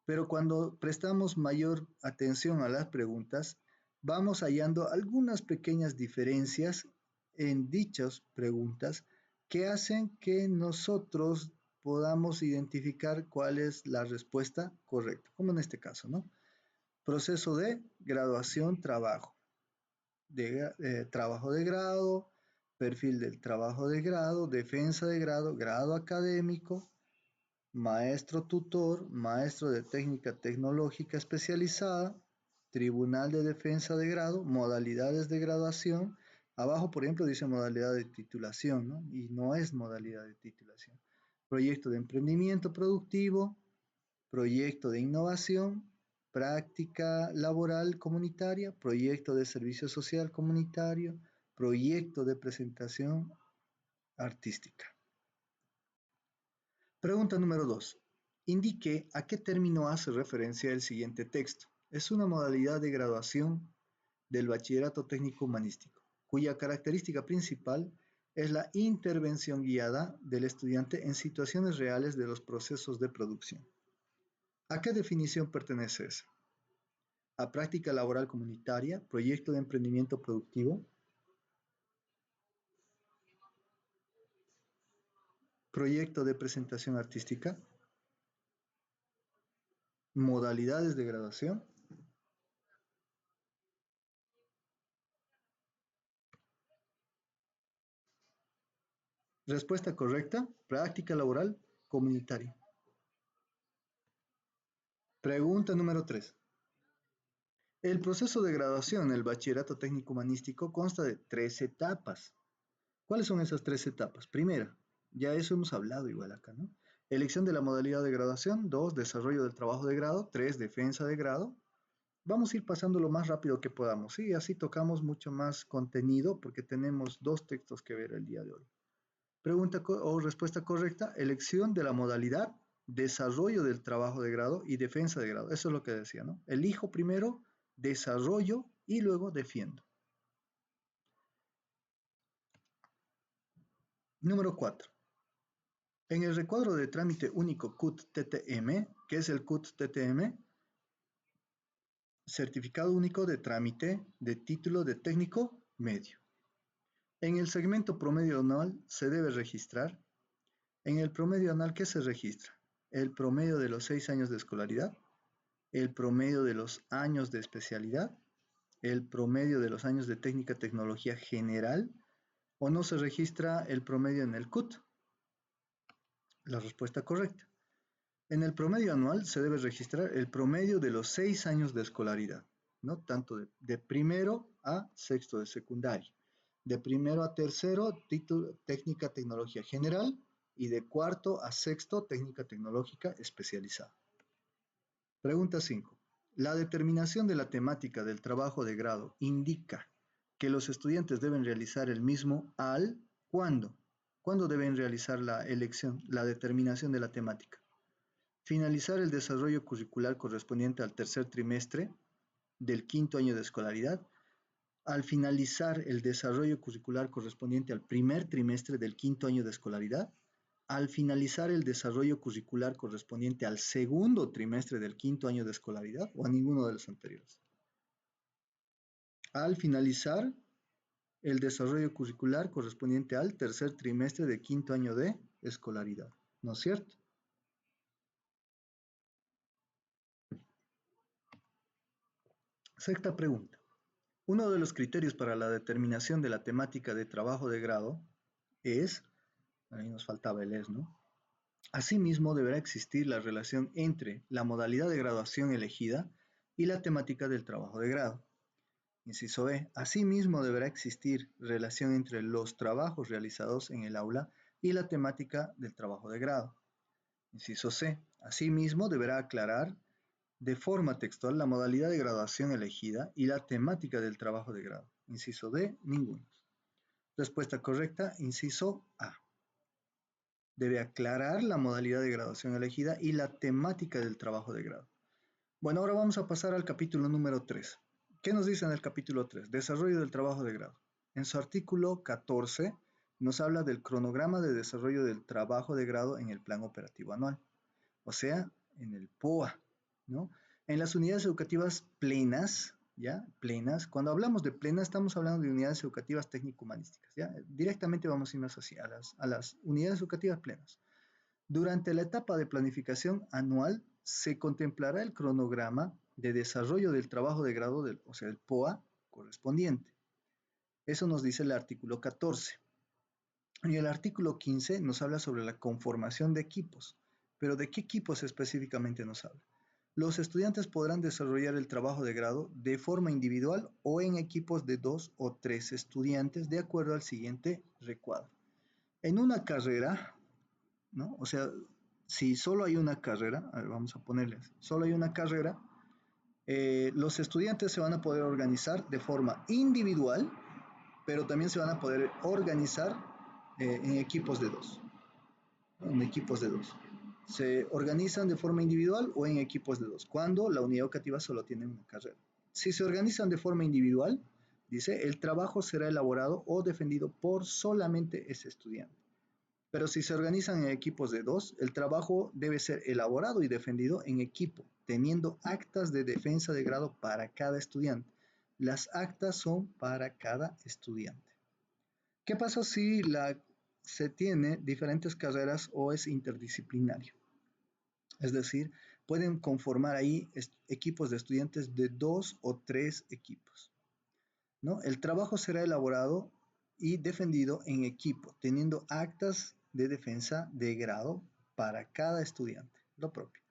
A: pero cuando prestamos mayor atención a las preguntas, vamos hallando algunas pequeñas diferencias en dichas preguntas que hacen que nosotros podamos identificar cuál es la respuesta correcta, como en este caso, ¿no? Proceso de graduación, trabajo, trabajo de grado, perfil del trabajo de grado, defensa de grado, grado académico, maestro tutor, maestro de técnica tecnológica especializada, tribunal de defensa de grado, modalidades de graduación. Abajo, por ejemplo, dice modalidad de titulación, ¿no? Y no es modalidad de titulación. Proyecto de emprendimiento productivo, proyecto de innovación, práctica laboral comunitaria, proyecto de servicio social comunitario, proyecto de presentación artística. Pregunta número 2. Indique a qué término hace referencia el siguiente texto. Es una modalidad de graduación del bachillerato técnico humanístico, cuya característica principal es la intervención guiada del estudiante en situaciones reales de los procesos de producción. ¿A qué definición pertenece esa? ¿A práctica laboral comunitaria, proyecto de emprendimiento productivo, proyecto de presentación artística, modalidades de graduación? Respuesta correcta, práctica laboral comunitaria. Pregunta número 3. El proceso de graduación en el bachillerato técnico humanístico consta de 3 etapas. ¿Cuáles son esas 3 etapas? Primera, ya eso hemos hablado igual acá, ¿no? Elección de la modalidad de graduación. 2, desarrollo del trabajo de grado. 3, defensa de grado. Vamos a ir pasando lo más rápido que podamos, ¿sí? Así tocamos mucho más contenido porque tenemos 2 textos que ver el día de hoy. Pregunta o respuesta correcta, elección de la modalidad, desarrollo del trabajo de grado y defensa de grado. Eso es lo que decía, ¿no? Elijo primero, desarrollo y luego defiendo. Número 4. En el recuadro de trámite único CUT-TTM, ¿qué es el CUT-TTM? Certificado único de trámite de título de técnico medio. En el segmento promedio anual se debe registrar. En el promedio anual, ¿qué se registra? el promedio de los 6 años de escolaridad, el promedio de los años de especialidad, el promedio de los años de técnica tecnología general, o no se registra el promedio en el CUT. La respuesta correcta. En el promedio anual se debe registrar el promedio de los 6 años de escolaridad, ¿no? Tanto de primero a sexto de secundaria, de primero a tercero, título, técnica tecnología general, y de cuarto a sexto, técnica tecnológica especializada. Pregunta 5. La determinación de la temática del trabajo de grado indica que los estudiantes deben realizar el mismo al ¿cuándo? ¿Cuándo deben realizar la elección, la determinación de la temática? Finalizar el desarrollo curricular correspondiente al tercer trimestre del quinto año de escolaridad, al finalizar el desarrollo curricular correspondiente al primer trimestre del quinto año de escolaridad, al finalizar el desarrollo curricular correspondiente al segundo trimestre del quinto año de escolaridad o a ninguno de los anteriores. Al finalizar el desarrollo curricular correspondiente al tercer trimestre del quinto año de escolaridad, ¿no es cierto? Sexta pregunta. Uno de los criterios para la determinación de la temática de trabajo de grado es, ahí nos faltaba el es, ¿no? Asimismo, deberá existir la relación entre la modalidad de graduación elegida y la temática del trabajo de grado. Inciso E. Asimismo, deberá existir relación entre los trabajos realizados en el aula y la temática del trabajo de grado. Inciso C. Asimismo, deberá aclarar de forma textual la modalidad de graduación elegida y la temática del trabajo de grado. Inciso D. Ninguno. Respuesta correcta, inciso A. Debe aclarar la modalidad de graduación elegida y la temática del trabajo de grado. Bueno, ahora vamos a pasar al capítulo número 3. ¿Qué nos dice en el capítulo 3? Desarrollo del trabajo de grado. En su artículo 14 nos habla del cronograma de desarrollo del trabajo de grado en el plan operativo anual, o sea, en el POA, ¿no? En las unidades educativas plenas, ¿ya? Plenas. Cuando hablamos de plenas, estamos hablando de unidades educativas técnico-humanísticas, ¿ya? Directamente vamos a irnos así, a las unidades educativas plenas. Durante la etapa de planificación anual, se contemplará el cronograma de desarrollo del trabajo de grado, o sea, el POA correspondiente. Eso nos dice el artículo 14. Y el artículo 15 nos habla sobre la conformación de equipos. Pero ¿de qué equipos específicamente nos habla? Los estudiantes podrán desarrollar el trabajo de grado de forma individual o en equipos de 2 o 3 estudiantes de acuerdo al siguiente recuadro. En una carrera, ¿no? O sea, si solo hay una carrera, a ver, vamos a ponerles, solo hay una carrera, los estudiantes se van a poder organizar de forma individual, pero también se van a poder organizar en equipos de dos, ¿no? En equipos de dos. Se organizan de forma individual o en equipos de dos, cuando la unidad educativa solo tiene una carrera. Si se organizan de forma individual, dice, el trabajo será elaborado o defendido por solamente ese estudiante. Pero si se organizan en equipos de dos, el trabajo debe ser elaborado y defendido en equipo, teniendo actas de defensa de grado para cada estudiante. Las actas son para cada estudiante. ¿Qué pasa si se tiene diferentes carreras o es interdisciplinario? Es decir, pueden conformar ahí equipos de estudiantes de 2 o 3 equipos, ¿no? El trabajo será elaborado y defendido en equipo, teniendo actas de defensa de grado para cada estudiante, lo propio.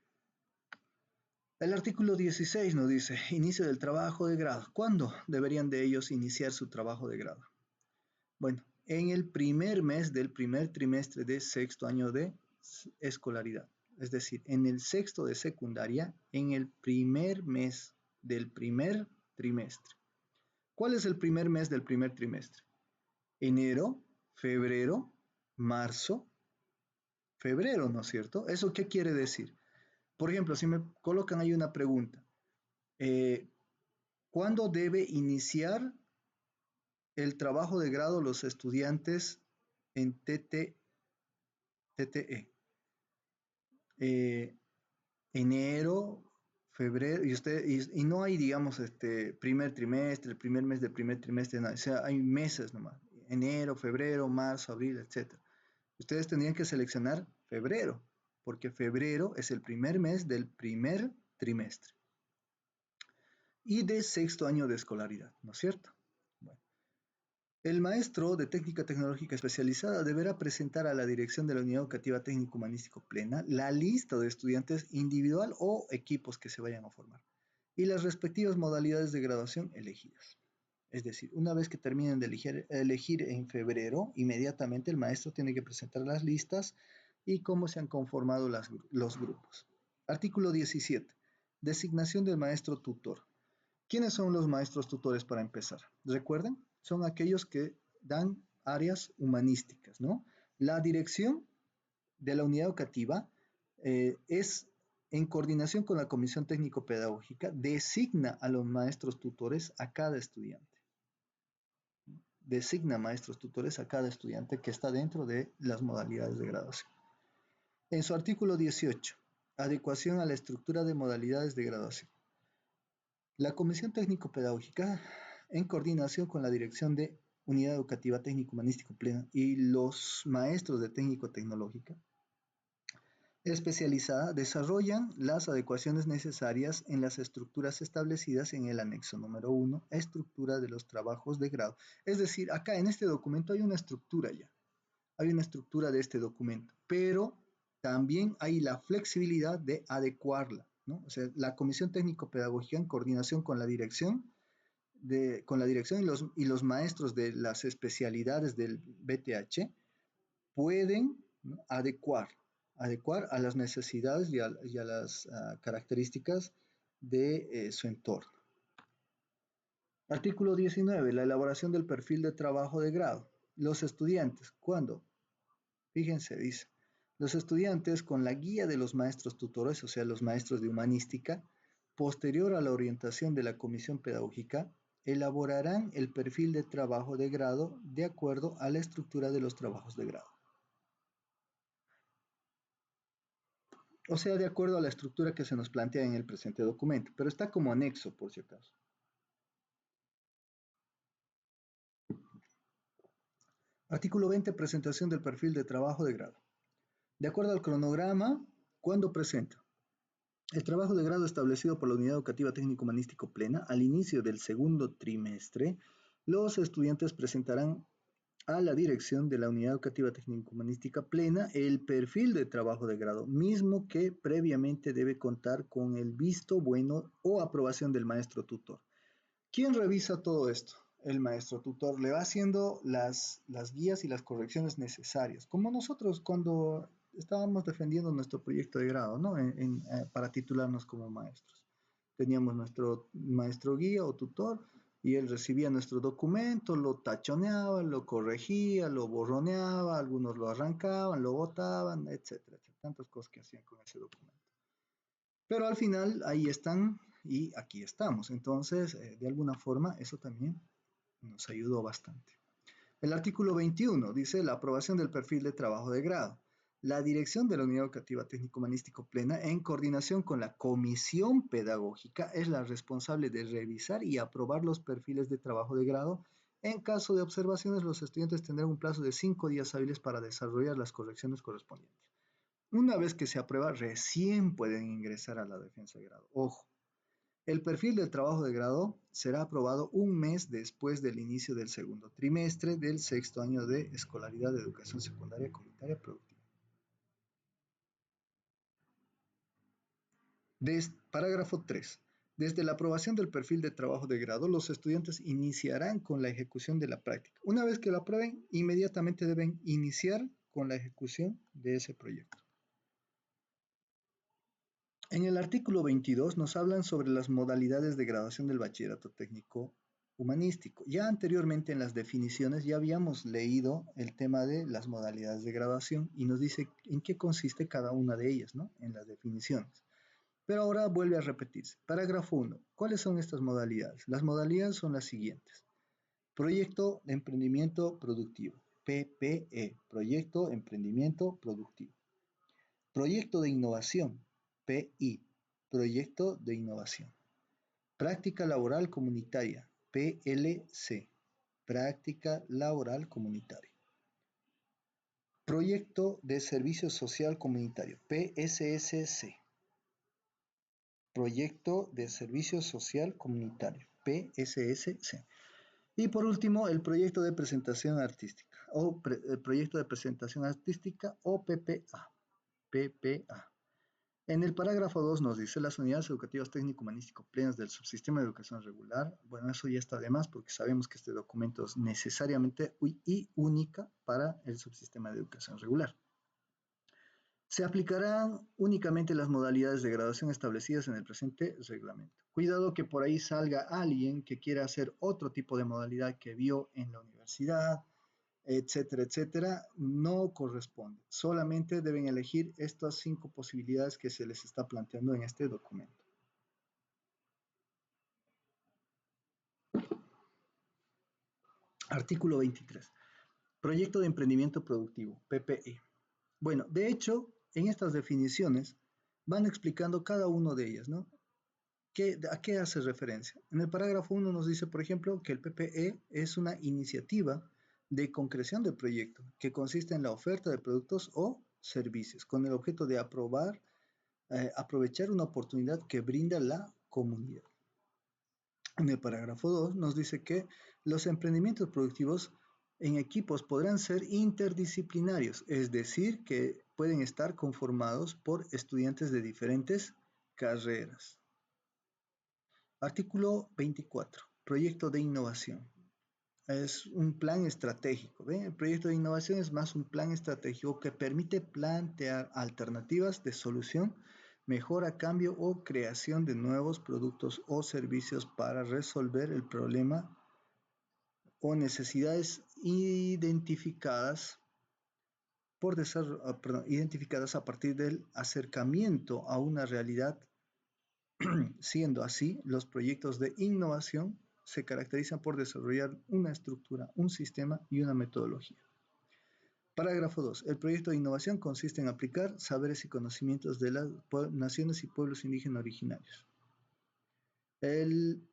A: El artículo 16 nos dice, inicio del trabajo de grado. ¿Cuándo deberían de ellos iniciar su trabajo de grado? Bueno, en el primer mes del primer trimestre de sexto año de escolaridad. Es decir, en el sexto de secundaria, en el primer mes del primer trimestre. ¿Cuál es el primer mes del primer trimestre? Enero, febrero, marzo, febrero, ¿no es cierto? ¿Eso qué quiere decir? Por ejemplo, si me colocan ahí una pregunta, eh, ¿cuándo debe iniciar el trabajo de grado los estudiantes en TTE? Enero, febrero, y no hay, digamos, primer trimestre, el primer mes del primer trimestre, no, o sea, hay meses nomás, enero, febrero, marzo, abril, etc. Ustedes tendrían que seleccionar febrero, porque febrero es el primer mes del primer trimestre y de sexto año de escolaridad, ¿no es cierto? Bueno, el maestro de técnica tecnológica especializada deberá presentar a la dirección de la unidad educativa técnico-humanístico plena la lista de estudiantes individual o equipos que se vayan a formar y las respectivas modalidades de graduación elegidas. Es decir, una vez que terminen de elegir en febrero, inmediatamente el maestro tiene que presentar las listas y cómo se han conformado los grupos. Artículo 17. Designación del maestro tutor. ¿Quiénes son los maestros tutores para empezar? ¿Recuerden? Son aquellos que dan áreas humanísticas, ¿no? La dirección de la unidad educativa es, en coordinación con la Comisión Técnico-Pedagógica, designa a los maestros tutores a cada estudiante. Designa maestros tutores a cada estudiante que está dentro de las modalidades de graduación. En su artículo 18, adecuación a la estructura de modalidades de graduación. La Comisión Técnico-Pedagógica, en coordinación con la Dirección de Unidad Educativa Técnico-Humanístico Plena y los maestros de Técnico-Tecnológica especializada, desarrollan las adecuaciones necesarias en las estructuras establecidas en el anexo número 1, estructura de los trabajos de grado. Es decir, acá en este documento hay una estructura ya, hay una estructura de este documento, pero también hay la flexibilidad de adecuarla, ¿no? O sea, la Comisión Técnico-Pedagógica en coordinación con la dirección, y los maestros de las especialidades del BTH pueden, ¿no?, adecuar a las necesidades y a las características de su entorno. Artículo 19. La elaboración del perfil de trabajo de grado. Los estudiantes, ¿cuándo? Fíjense, dice, los estudiantes con la guía de los maestros tutores, o sea, los maestros de humanística, posterior a la orientación de la comisión pedagógica, elaborarán el perfil de trabajo de grado de acuerdo a la estructura de los trabajos de grado. O sea, de acuerdo a la estructura que se nos plantea en el presente documento, pero está como anexo, por si acaso. Artículo 20. Presentación del perfil de trabajo de grado. De acuerdo al cronograma, ¿cuándo presenta? El trabajo de grado establecido por la Unidad Educativa Técnico-Humanístico Plena, al inicio del segundo trimestre, los estudiantes presentarán a la dirección de la Unidad Educativa Técnico-Humanística Plena el perfil de trabajo de grado, mismo que previamente debe contar con el visto bueno o aprobación del maestro tutor. ¿Quién revisa todo esto? El maestro tutor le va haciendo las guías y las correcciones necesarias, como nosotros cuando estábamos defendiendo nuestro proyecto de grado, ¿no? Para titularnos como maestros. Teníamos nuestro maestro guía o tutor y él recibía nuestro documento, lo tachoneaba, lo corregía, lo borroneaba, algunos lo arrancaban, lo botaban, etcétera, etcétera. Tantas cosas que hacían con ese documento. Pero al final ahí están y aquí estamos. Entonces, de alguna forma, eso también nos ayudó bastante. El artículo 21 dice la aprobación del perfil de trabajo de grado. La dirección de la Unidad Educativa Técnico-Humanístico Plena, en coordinación con la Comisión Pedagógica, es la responsable de revisar y aprobar los perfiles de trabajo de grado. En caso de observaciones, los estudiantes tendrán un plazo de 5 días hábiles para desarrollar las correcciones correspondientes. Una vez que se aprueba, recién pueden ingresar a la defensa de grado. Ojo, el perfil del trabajo de grado será aprobado un mes después del inicio del segundo trimestre del sexto año de escolaridad de educación secundaria comunitaria productiva. Parágrafo 3. Desde la aprobación del perfil de trabajo de grado, los estudiantes iniciarán con la ejecución de la práctica. Una vez que lo aprueben, inmediatamente deben iniciar con la ejecución de ese proyecto. En el artículo 22 nos hablan sobre las modalidades de graduación del bachillerato técnico humanístico. Ya anteriormente en las definiciones ya habíamos leído el tema de las modalidades de graduación y nos dice en qué consiste cada una de ellas, ¿no? En las definiciones. Pero ahora vuelve a repetirse. Parágrafo 1. ¿Cuáles son estas modalidades? Las modalidades son las siguientes. Proyecto de emprendimiento productivo, PPE, Proyecto Emprendimiento Productivo. Proyecto de innovación, PI, Proyecto de Innovación. Práctica Laboral Comunitaria, PLC, Práctica Laboral Comunitaria. Proyecto de Servicio Social Comunitario, PSSC. Proyecto de Servicio Social Comunitario, PSSC. Y por último, el proyecto de presentación artística o el proyecto de presentación artística o PPA. PPA. En el parágrafo 2 nos dice las unidades educativas técnico-humanístico plenas del subsistema de educación regular. Bueno, eso ya está de más porque sabemos que este documento es necesariamente y única para el subsistema de educación regular. Se aplicarán únicamente las modalidades de graduación establecidas en el presente reglamento. Cuidado que por ahí salga alguien que quiera hacer otro tipo de modalidad que vio en la universidad, etcétera, etcétera, no corresponde. Solamente deben elegir estas 5 posibilidades que se les está planteando en este documento. Artículo 23. Proyecto de emprendimiento productivo, PPE. Bueno, de hecho, en estas definiciones van explicando cada uno de ellas, ¿no? ¿A qué hace referencia? En el parágrafo 1 nos dice, por ejemplo, que el PPE es una iniciativa de concreción de proyecto que consiste en la oferta de productos o servicios con el objeto de aprovechar una oportunidad que brinda la comunidad. En el parágrafo 2 nos dice que los emprendimientos productivos en equipos podrán ser interdisciplinarios, es decir, que pueden estar conformados por estudiantes de diferentes carreras. Artículo 24. Proyecto de innovación. Es un plan estratégico. ¿Ve? El proyecto de innovación es más un plan estratégico que permite plantear alternativas de solución, mejora, cambio o creación de nuevos productos o servicios para resolver el problema o necesidades identificadas a partir del acercamiento a una realidad. Siendo así, los proyectos de innovación se caracterizan por desarrollar una estructura, un sistema y una metodología. Parágrafo 2. El proyecto de innovación consiste en aplicar saberes y conocimientos de las naciones y pueblos indígenas originarios. El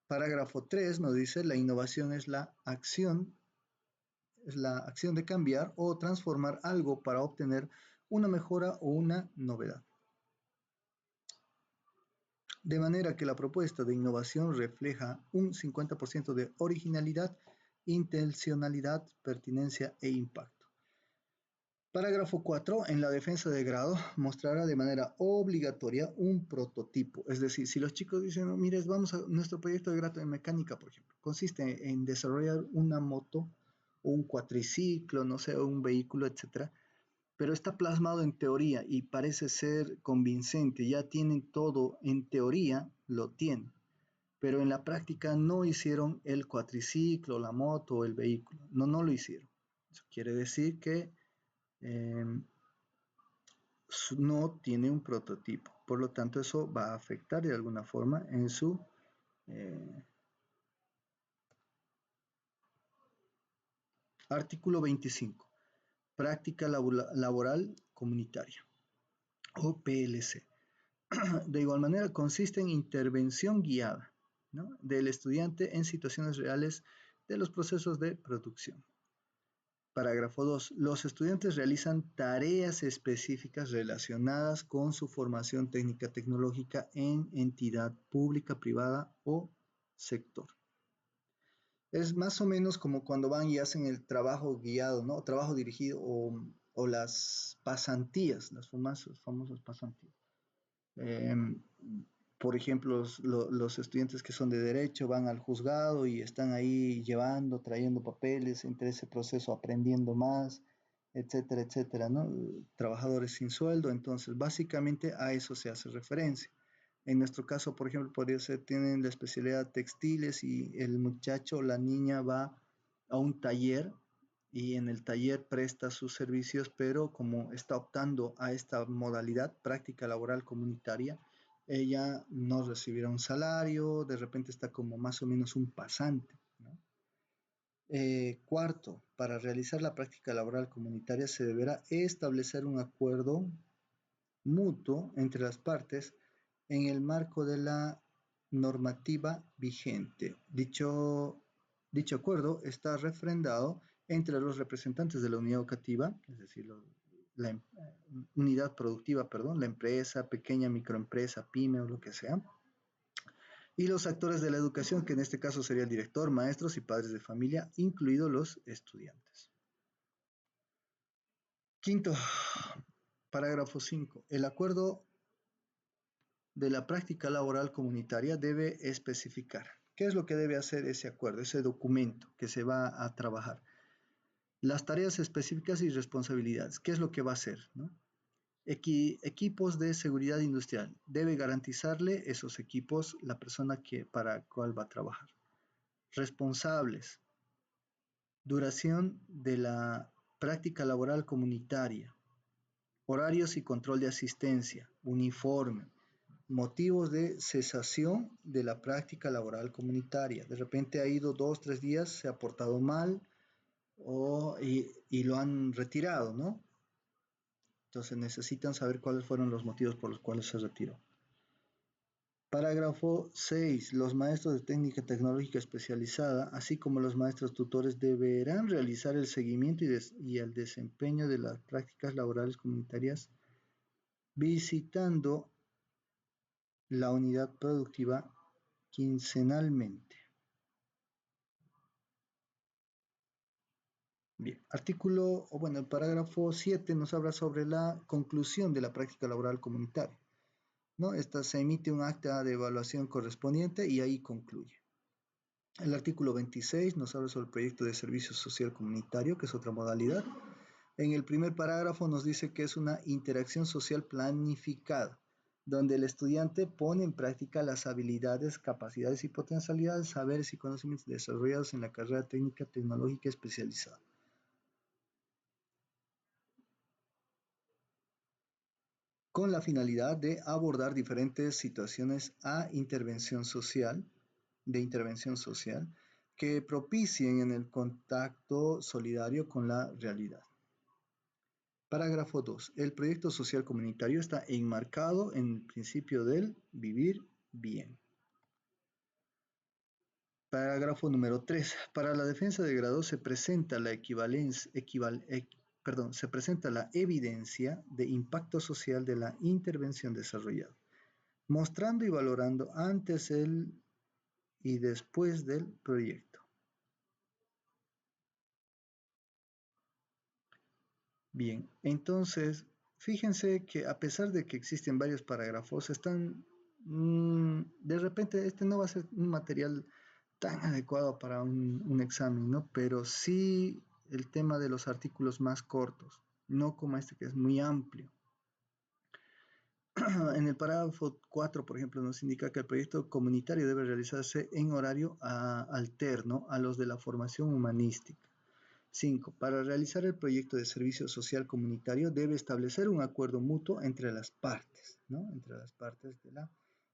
A: parágrafo 3 nos dice la innovación es la acción de cambiar o transformar algo para obtener una mejora o una novedad. De manera que la propuesta de innovación refleja un 50% de originalidad, intencionalidad, pertinencia e impacto. Parágrafo 4. En la defensa de grado mostrará de manera obligatoria un prototipo. Es decir, si los chicos dicen, no, mire, vamos a nuestro proyecto de grado de mecánica, por ejemplo, consiste en desarrollar una moto o un cuatriciclo, no sé, un vehículo, etcétera, pero está plasmado en teoría y parece ser convincente, ya tienen todo en teoría, lo tienen, pero en la práctica no hicieron el cuatriciclo, la moto o el vehículo, no lo hicieron. Eso quiere decir que eh, no tiene un prototipo, por lo tanto eso va a afectar de alguna forma en su eh, artículo 25, práctica laboral comunitaria o PLC. De igual manera, consiste en intervención guiada, ¿no?, del estudiante en situaciones reales de los procesos de producción. Parágrafo 2. Los estudiantes realizan tareas específicas relacionadas con su formación técnica tecnológica en entidad pública, privada o sector. Es más o menos como cuando van y hacen el trabajo guiado, ¿no? Trabajo dirigido o las pasantías, las famosas pasantías. Eh, por ejemplo, los estudiantes que son de derecho van al juzgado y están ahí trayendo papeles, entre ese proceso aprendiendo más, etcétera, etcétera, ¿no? Trabajadores sin sueldo, entonces básicamente a eso se hace referencia. En nuestro caso, por ejemplo, podría ser, tienen la especialidad textiles y el muchacho o la niña va a un taller y en el taller presta sus servicios, pero como está optando a esta modalidad, práctica laboral comunitaria, ella no recibirá un salario, de repente está como más o menos un pasante, ¿no? Cuarto, para realizar la práctica laboral comunitaria se deberá establecer un acuerdo mutuo entre las partes en el marco de la normativa vigente. Dicho acuerdo está refrendado entre los representantes de la unidad educativa, es decir, la unidad productiva, perdón, la empresa, pequeña microempresa, pyme o lo que sea, y los actores de la educación, que en este caso sería el director, maestros y padres de familia, incluidos los estudiantes. Quinto, parágrafo 5. El acuerdo de la práctica laboral comunitaria debe especificar qué es lo que debe hacer ese acuerdo, ese documento que se va a trabajar. Las tareas específicas y responsabilidades, qué es lo que va a hacer, ¿no? Equipos de seguridad industrial, debe garantizarle esos equipos la persona para cual va a trabajar. Responsables, duración de la práctica laboral comunitaria, horarios y control de asistencia, uniforme, motivos de cesación de la práctica laboral comunitaria. De repente ha ido 2, 3 días, se ha portado mal y lo han retirado, ¿no? Entonces necesitan saber cuáles fueron los motivos por los cuales se retiró. Parágrafo 6. Los maestros de técnica tecnológica especializada, así como los maestros tutores, deberán realizar el seguimiento y el desempeño de las prácticas laborales comunitarias visitando la unidad productiva quincenalmente. Bien, el parágrafo 7 nos habla sobre la conclusión de la práctica laboral comunitaria, ¿no? Esta se emite un acta de evaluación correspondiente y ahí concluye. El artículo 26 nos habla sobre el proyecto de servicio social comunitario, que es otra modalidad. En el primer parágrafo nos dice que es una interacción social planificada, donde el estudiante pone en práctica las habilidades, capacidades y potencialidades, saberes y conocimientos desarrollados en la carrera técnica tecnológica especializada. Con la finalidad de abordar diferentes situaciones de intervención social, que propicien en el contacto solidario con la realidad. Parágrafo 2. El proyecto social comunitario está enmarcado en el principio del vivir bien. Parágrafo número 3. Para la defensa de grado se presenta la se presenta la evidencia de impacto social de la intervención desarrollada, mostrando y valorando antes y después del proyecto. Bien, entonces, fíjense que a pesar de que existen varios parágrafos, de repente este no va a ser un material tan adecuado para un examen, ¿no? Pero sí el tema de los artículos más cortos, no como este que es muy amplio. En el parágrafo 4, por ejemplo, nos indica que el proyecto comunitario debe realizarse en horario alterno a los de la formación humanística. 5. Para realizar el proyecto de servicio social comunitario debe establecer un acuerdo mutuo entre las partes, ¿no? Entre las partes de la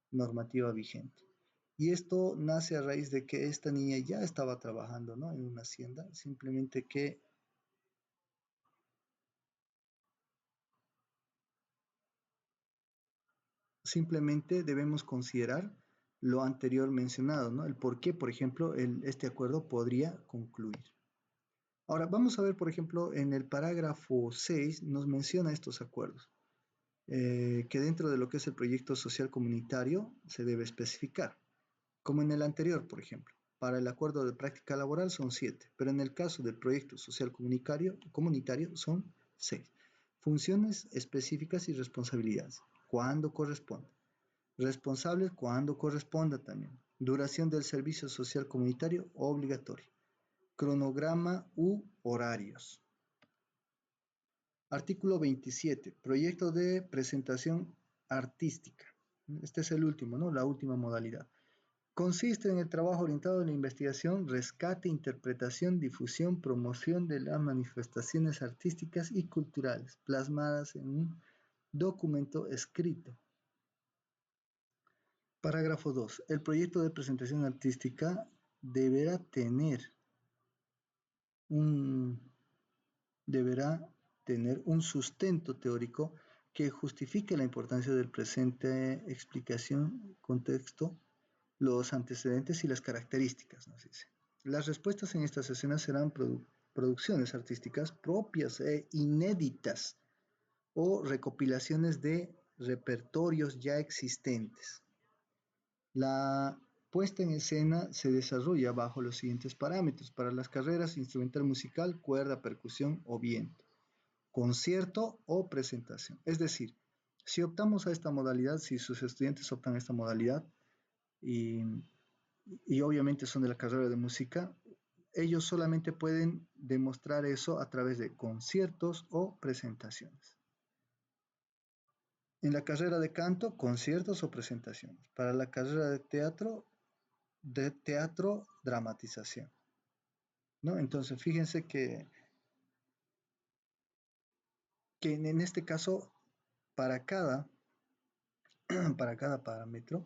A: normativa vigente. Y esto nace a raíz de que esta niña ya estaba trabajando, ¿no? En una hacienda, simplemente debemos considerar lo anterior mencionado, ¿no? El por qué, por ejemplo, este acuerdo podría concluir. Ahora, vamos a ver, por ejemplo, en el parágrafo 6 nos menciona estos acuerdos, que dentro de lo que es el proyecto social comunitario se debe especificar, como en el anterior, por ejemplo. Para el acuerdo de práctica laboral son 7, pero en el caso del proyecto social comunitario son 6. Funciones específicas y responsabilidades, cuando corresponda. Responsables cuando corresponda también. Duración del servicio social comunitario obligatorio. Cronograma u horarios. Artículo 27. Proyecto de presentación artística. Este es el último, ¿no? La última modalidad. Consiste en el trabajo orientado a la investigación, rescate, interpretación, difusión, promoción de las manifestaciones artísticas y culturales plasmadas en un documento escrito. Parágrafo 2. El proyecto de presentación artística deberá un, deberá tener un sustento teórico que justifique la importancia del presente, explicación, contexto, los antecedentes y las características, nos dice. Las respuestas en estas escenas serán producciones artísticas propias e inéditas o recopilaciones de repertorios ya existentes. La puesta en escena se desarrolla bajo los siguientes parámetros para las carreras instrumental musical, cuerda, percusión o viento, concierto o presentación. Es decir, si optamos a esta modalidad, si sus estudiantes optan a esta modalidad y, y obviamente son de la carrera de música, ellos solamente pueden demostrar eso a través de conciertos o presentaciones. En la carrera de canto, conciertos o presentaciones. Para la carrera de teatro, dramatización. ¿No? Entonces, fíjense que en este caso, para cada, para cada parámetro,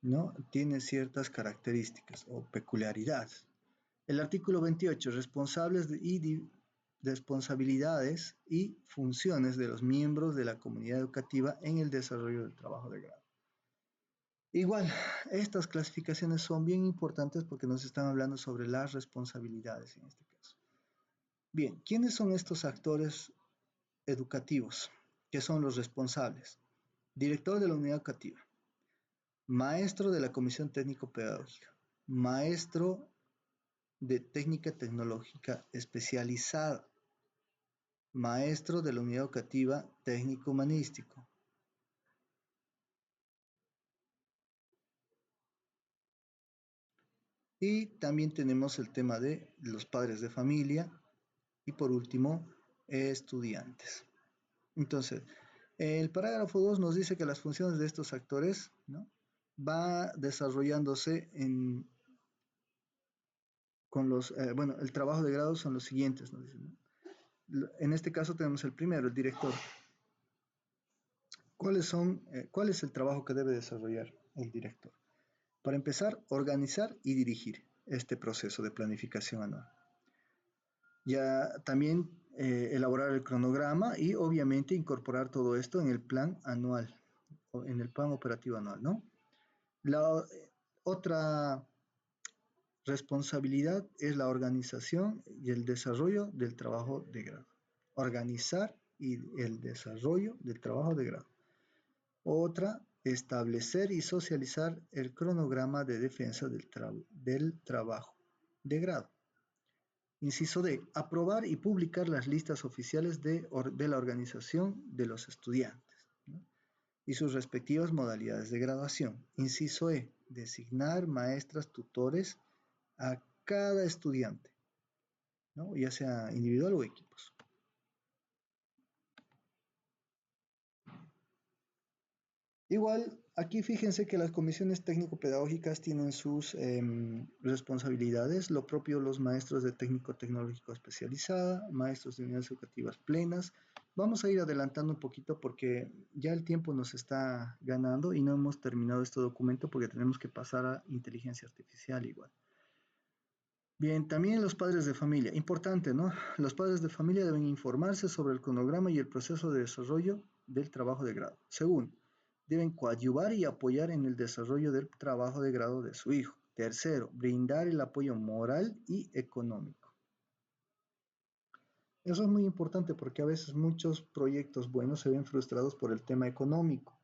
A: ¿no? Tiene ciertas características o peculiaridades. El artículo 28, responsabilidades y funciones de los miembros de la comunidad educativa en el desarrollo del trabajo de grado. Igual, estas clasificaciones son bien importantes porque nos están hablando sobre las responsabilidades en este caso. Bien, ¿quiénes son estos actores educativos? ¿Qué son los responsables? Director de la unidad educativa, maestro de la comisión técnico-pedagógica, maestro de técnica tecnológica especializada, maestro de la unidad educativa técnico-humanístico. Y también tenemos el tema de los padres de familia y por último, estudiantes. Entonces, el parágrafo 2 nos dice que las funciones de estos actores, ¿no? Va desarrollándose con los, bueno, el trabajo de grado son los siguientes, nos dicen, ¿no? En este caso tenemos el primero, el director. ¿Cuál es el trabajo que debe desarrollar el director? Para empezar, organizar y dirigir este proceso de planificación anual. Ya también elaborar el cronograma y obviamente incorporar todo esto en el plan anual, o en el plan operativo anual, ¿no? La otra responsabilidad es la organización y el desarrollo del trabajo de grado. Organizar y el desarrollo del trabajo de grado. Otra, establecer y socializar el cronograma de defensa del trabajo de grado. Inciso D, aprobar y publicar las listas oficiales de la organización de los estudiantes, ¿no? Y sus respectivas modalidades de graduación. Inciso E, designar maestras tutores a cada estudiante, ¿no? Ya sea individual o equipos. Igual, aquí fíjense que las comisiones técnico-pedagógicas tienen sus responsabilidades, lo propio los maestros de técnico-tecnológico especializada, maestros de unidades educativas plenas. Vamos a ir adelantando un poquito porque ya el tiempo nos está ganando y no hemos terminado este documento porque tenemos que pasar a inteligencia artificial igual. Bien, también los padres de familia, importante, ¿no? Los padres de familia deben informarse sobre el cronograma y el proceso de desarrollo del trabajo de grado. Segundo, deben coadyuvar y apoyar en el desarrollo del trabajo de grado de su hijo. Tercero, brindar el apoyo moral y económico. Eso es muy importante porque a veces muchos proyectos buenos se ven frustrados por el tema económico.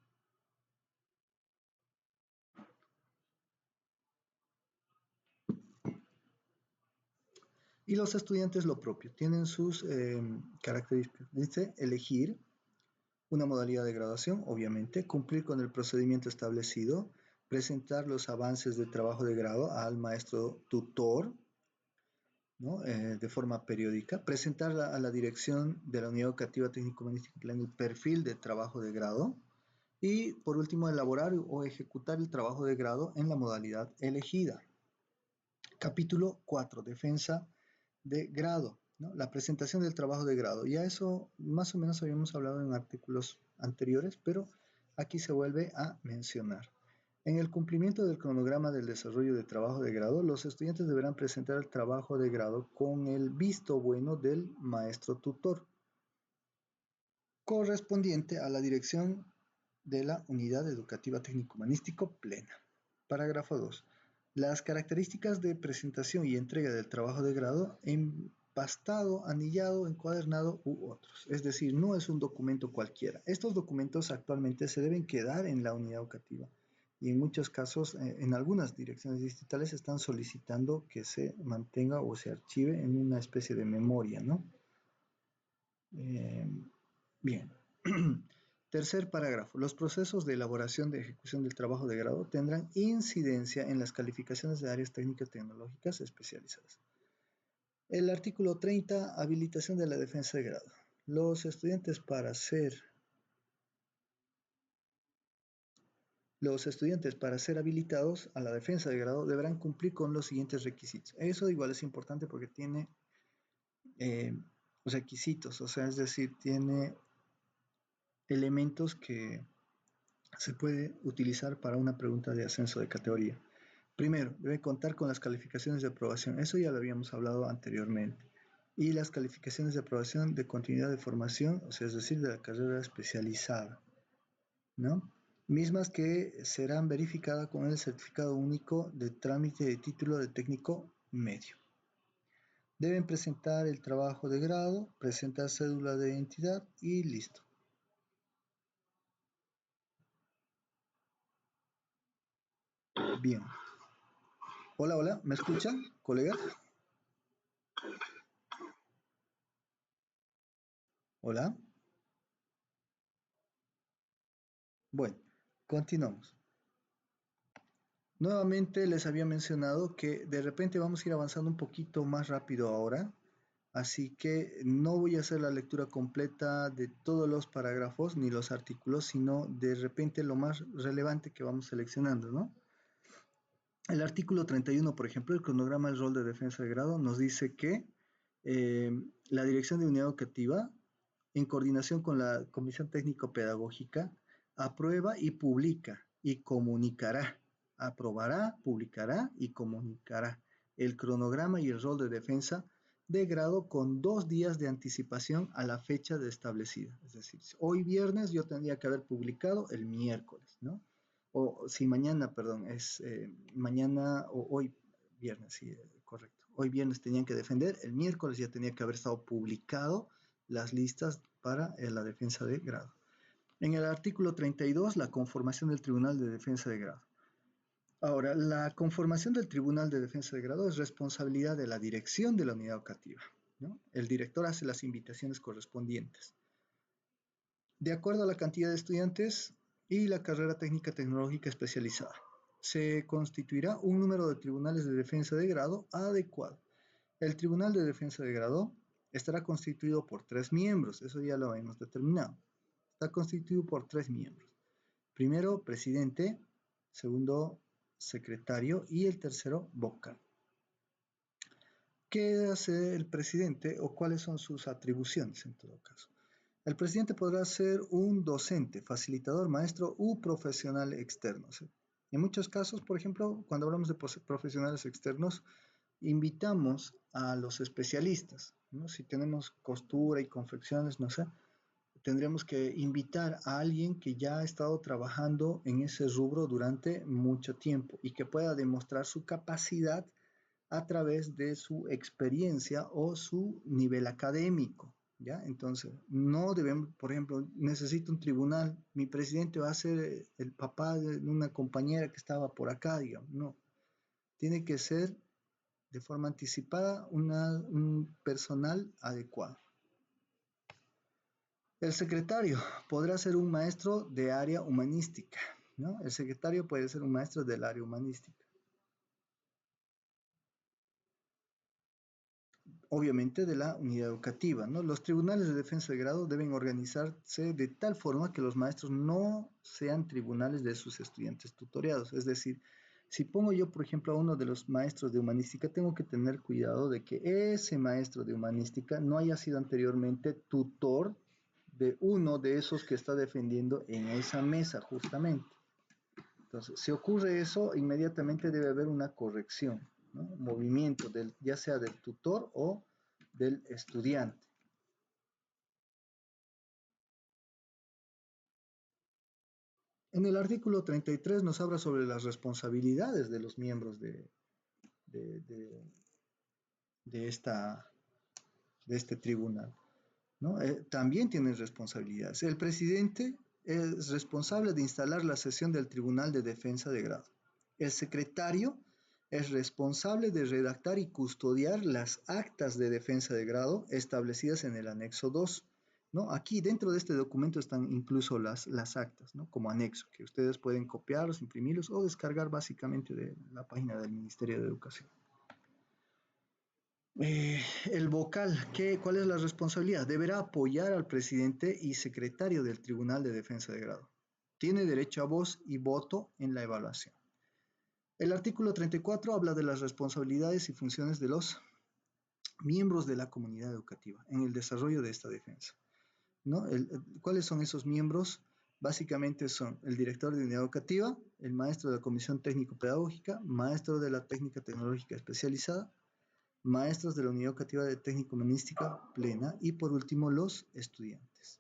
A: Y los estudiantes lo propio, tienen sus características. Dice elegir una modalidad de graduación, obviamente, cumplir con el procedimiento establecido, presentar los avances del trabajo de grado al maestro tutor, ¿no? De forma periódica, presentar a la dirección de la unidad educativa técnico-humanística el perfil de trabajo de grado y, por último, elaborar o ejecutar el trabajo de grado en la modalidad elegida. Capítulo 4, defensa de grado, ¿no? La presentación del trabajo de grado. Ya eso más o menos habíamos hablado en artículos anteriores, pero aquí se vuelve a mencionar. En el cumplimiento del cronograma del desarrollo de trabajo de grado, los estudiantes deberán presentar el trabajo de grado con el visto bueno del maestro tutor, correspondiente a la dirección de la Unidad Educativa Técnico-Humanístico plena. Parágrafo 2. Las características de presentación y entrega del trabajo de grado pastado, anillado, encuadernado u otros. Es decir, no es un documento cualquiera. Estos documentos actualmente se deben quedar en la unidad educativa y en muchos casos, en algunas direcciones distritales están solicitando que se mantenga o se archive en una especie de memoria, ¿no? Eh, bien. Tercer parágrafo. Los procesos de elaboración de ejecución del trabajo de grado tendrán incidencia en las calificaciones de áreas técnicas tecnológicas especializadas. El artículo 30, habilitación de la defensa de grado. Los estudiantes para ser habilitados a la defensa de grado deberán cumplir con los siguientes requisitos. Eso igual es importante porque tiene requisitos, o sea, es decir, tiene elementos que se puede utilizar para una pregunta de ascenso de categoría. Primero, debe contar con las calificaciones de aprobación. Eso ya lo habíamos hablado anteriormente. Y las calificaciones de aprobación de continuidad de formación, o sea, es decir, de la carrera especializada, ¿no? Mismas que serán verificadas con el certificado único de trámite de título de técnico medio. Deben presentar el trabajo de grado, presentar cédula de identidad y listo. Bien. Hola, hola, ¿me escuchan, colega? Hola. Bueno, continuamos. Nuevamente les había mencionado que de repente vamos a ir avanzando un poquito más rápido ahora, así que no voy a hacer la lectura completa de todos los parágrafos ni los artículos, sino de repente lo más relevante que vamos seleccionando, ¿no? El artículo 31, por ejemplo, el cronograma del rol de defensa de grado, nos dice que eh, la dirección de unidad educativa, en coordinación con la Comisión Técnico-Pedagógica, aprueba y publica y comunicará, aprobará, publicará y comunicará el cronograma y el rol de defensa de grado con 2 días de anticipación a la fecha de establecida. Es decir, hoy viernes yo tendría que haber publicado el miércoles, ¿no? O si mañana, perdón, es mañana o hoy viernes, sí, correcto. Hoy viernes tenían que defender, el miércoles ya tenía que haber estado publicado las listas para la defensa de grado. En el artículo 32, la conformación del Tribunal de Defensa de Grado. Ahora, la conformación del Tribunal de Defensa de Grado es responsabilidad de la dirección de la unidad educativa, ¿no? El director hace las invitaciones correspondientes. De acuerdo a la cantidad de estudiantes y la carrera técnica tecnológica especializada, se constituirá un número de tribunales de defensa de grado adecuado. El Tribunal de Defensa de Grado estará constituido por 3 miembros, eso ya lo hemos determinado. Está constituido por 3 miembros. Primero, presidente, segundo, secretario y el tercero, vocal. ¿Qué hace el presidente o cuáles son sus atribuciones en todo caso? El presidente podrá ser un docente, facilitador, maestro u profesional externo. ¿Sí? En muchos casos, por ejemplo, cuando hablamos de profesionales externos, invitamos a los especialistas, ¿no? Si tenemos costura y confecciones, no sé, tendríamos que invitar a alguien que ya ha estado trabajando en ese rubro durante mucho tiempo y que pueda demostrar su capacidad a través de su experiencia o su nivel académico, ¿ya? Entonces, no debemos, por ejemplo, necesito un tribunal, mi presidente va a ser el papá de una compañera que estaba por acá, digamos, no. Tiene que ser de forma anticipada un personal adecuado. El secretario podrá ser un maestro de área humanística, ¿no? El secretario puede ser un maestro del área humanística. Obviamente de la unidad educativa, ¿no? Los tribunales de defensa de grado deben organizarse de tal forma que los maestros no sean tribunales de sus estudiantes tutoreados. Es decir, si pongo yo, por ejemplo, a uno de los maestros de humanística, tengo que tener cuidado de que ese maestro de humanística no haya sido anteriormente tutor de uno de esos que está defendiendo en esa mesa, justamente. Entonces, si ocurre eso, inmediatamente debe haber una corrección, ¿no? Un movimiento, ya sea del tutor o del estudiante. En el artículo 33 nos habla sobre las responsabilidades de los miembros de, de, de esta de este tribunal, ¿no? También tienen responsabilidades. El presidente es responsable de instalar la sesión del Tribunal de Defensa de Grado. El secretario es responsable de redactar y custodiar las actas de defensa de grado establecidas en el anexo 2. ¿No? Aquí dentro de este documento están incluso las actas, ¿no? Como anexo, que ustedes pueden copiarlos, imprimirlos o descargar básicamente de la página del Ministerio de Educación. El vocal, ¿cuál es la responsabilidad? Deberá apoyar al presidente y secretario del Tribunal de Defensa de Grado. Tiene derecho a voz y voto en la evaluación. El artículo 34 habla de las responsabilidades y funciones de los miembros de la comunidad educativa en el desarrollo de esta defensa, ¿no? ¿Cuáles son esos miembros? Básicamente son el director de unidad educativa, el maestro de la comisión técnico-pedagógica, maestro de la técnica tecnológica especializada, maestros de la unidad educativa de técnico-humanística plena y por último los estudiantes.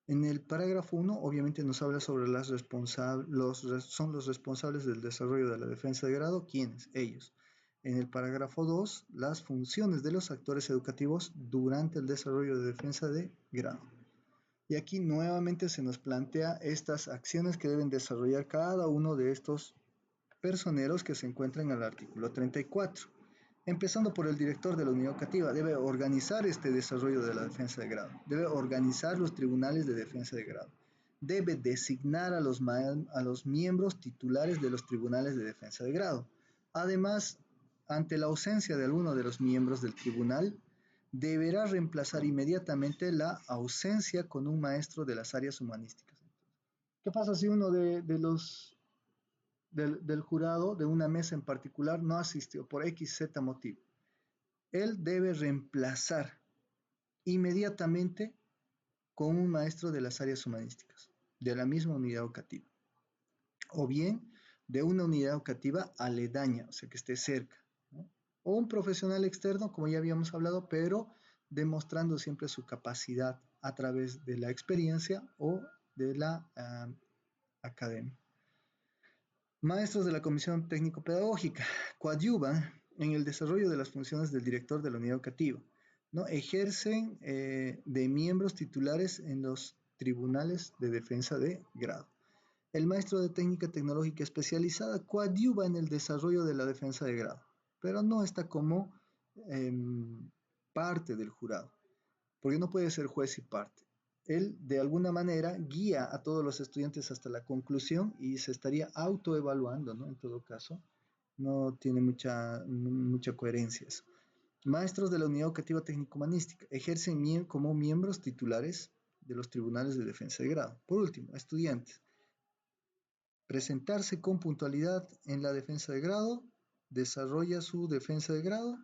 A: En el parágrafo 1 obviamente nos habla sobre son los responsables del desarrollo de la defensa de grado, ¿quiénes? Ellos. En el parágrafo 2, las funciones de los actores educativos durante el desarrollo de defensa de grado. Y aquí nuevamente se nos plantea estas acciones que deben desarrollar cada uno de estos personeros que se encuentran en el artículo 34. Empezando por el director de la unidad educativa, debe organizar este desarrollo de la defensa de grado, debe organizar los tribunales de defensa de grado, debe designar a los miembros titulares de los tribunales de defensa de grado. Además, ante la ausencia de alguno de los miembros del tribunal, deberá reemplazar inmediatamente la ausencia con un maestro de las áreas humanísticas. ¿Qué pasa si uno del jurado de una mesa en particular no asistió por XZ motivo? Él debe reemplazar inmediatamente con un maestro de las áreas humanísticas, de la misma unidad educativa, o bien de una unidad educativa aledaña, o sea, que esté cerca, ¿no? O un profesional externo, como ya habíamos hablado, pero demostrando siempre su capacidad a través de la experiencia o de la academia. Maestros de la Comisión Técnico-Pedagógica coadyuvan en el desarrollo de las funciones del director de la unidad educativa, ¿no? Ejercen de miembros titulares en los tribunales de defensa de grado. El maestro de técnica tecnológica especializada coadyuva en el desarrollo de la defensa de grado, pero no está como parte del jurado, porque no puede ser juez y parte. Él de alguna manera guía a todos los estudiantes hasta la conclusión y se estaría autoevaluando, ¿no? En todo caso, no tiene mucha coherencia eso. Maestros de la unidad educativa técnico-humanística ejercen como miembros titulares de los tribunales de defensa de grado. Por último, estudiantes. Presentarse con puntualidad en la defensa de grado, desarrolla su defensa de grado,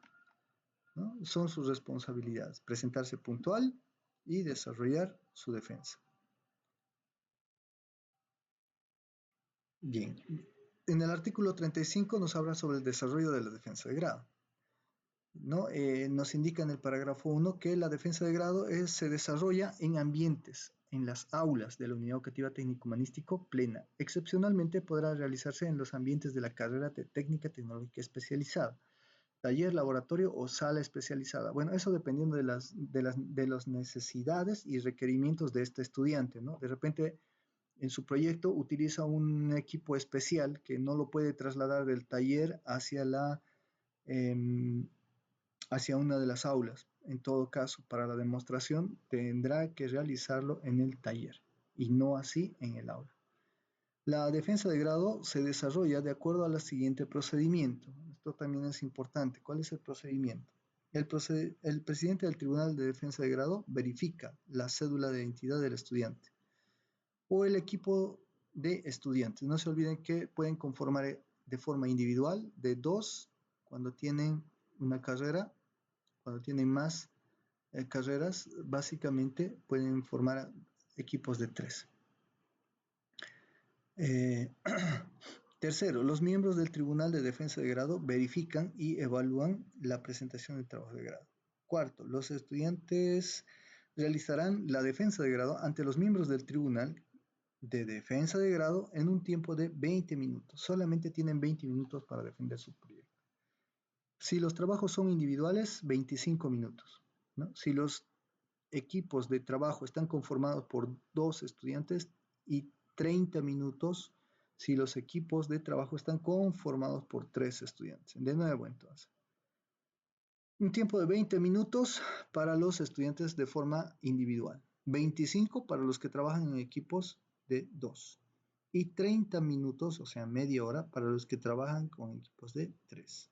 A: ¿no? Son sus responsabilidades. Presentarse puntual y desarrollar su defensa. Bien, en el artículo 35 nos habla sobre el desarrollo de la defensa de grado, ¿no? Nos indica en el parágrafo 1 que la defensa de grado se desarrolla en ambientes, en las aulas de la unidad educativa técnico-humanístico plena. Excepcionalmente podrá realizarse en los ambientes de la carrera de técnica tecnológica especializada, taller, laboratorio o sala especializada. Bueno, eso dependiendo de las necesidades y requerimientos de este estudiante, ¿no? De repente, en su proyecto utiliza un equipo especial que no lo puede trasladar del taller hacia una de las aulas. En todo caso, para la demostración tendrá que realizarlo en el taller y no así en el aula. La defensa de grado se desarrolla de acuerdo al siguiente procedimiento. Esto también es importante. ¿Cuál es el procedimiento? El presidente del Tribunal de Defensa de Grado verifica la cédula de identidad del estudiante o el equipo de estudiantes. No se olviden que pueden conformar de forma individual de 2 cuando tienen una carrera, cuando tienen más carreras, básicamente pueden formar equipos de 3. Tercero, los miembros del Tribunal de Defensa de Grado verifican y evalúan la presentación del trabajo de grado. Cuarto, los estudiantes realizarán la defensa de grado ante los miembros del Tribunal de Defensa de Grado en un tiempo de 20 minutos. Solamente tienen 20 minutos para defender su proyecto. Si los trabajos son individuales, 25 minutos, ¿no? Si los equipos de trabajo están conformados por 2 estudiantes, y 30 minutos si los equipos de trabajo están conformados por 3 estudiantes. De nuevo, entonces, un tiempo de 20 minutos para los estudiantes de forma individual, 25 para los que trabajan en equipos de 2 y 30 minutos, o sea, media hora, para los que trabajan con equipos de 3.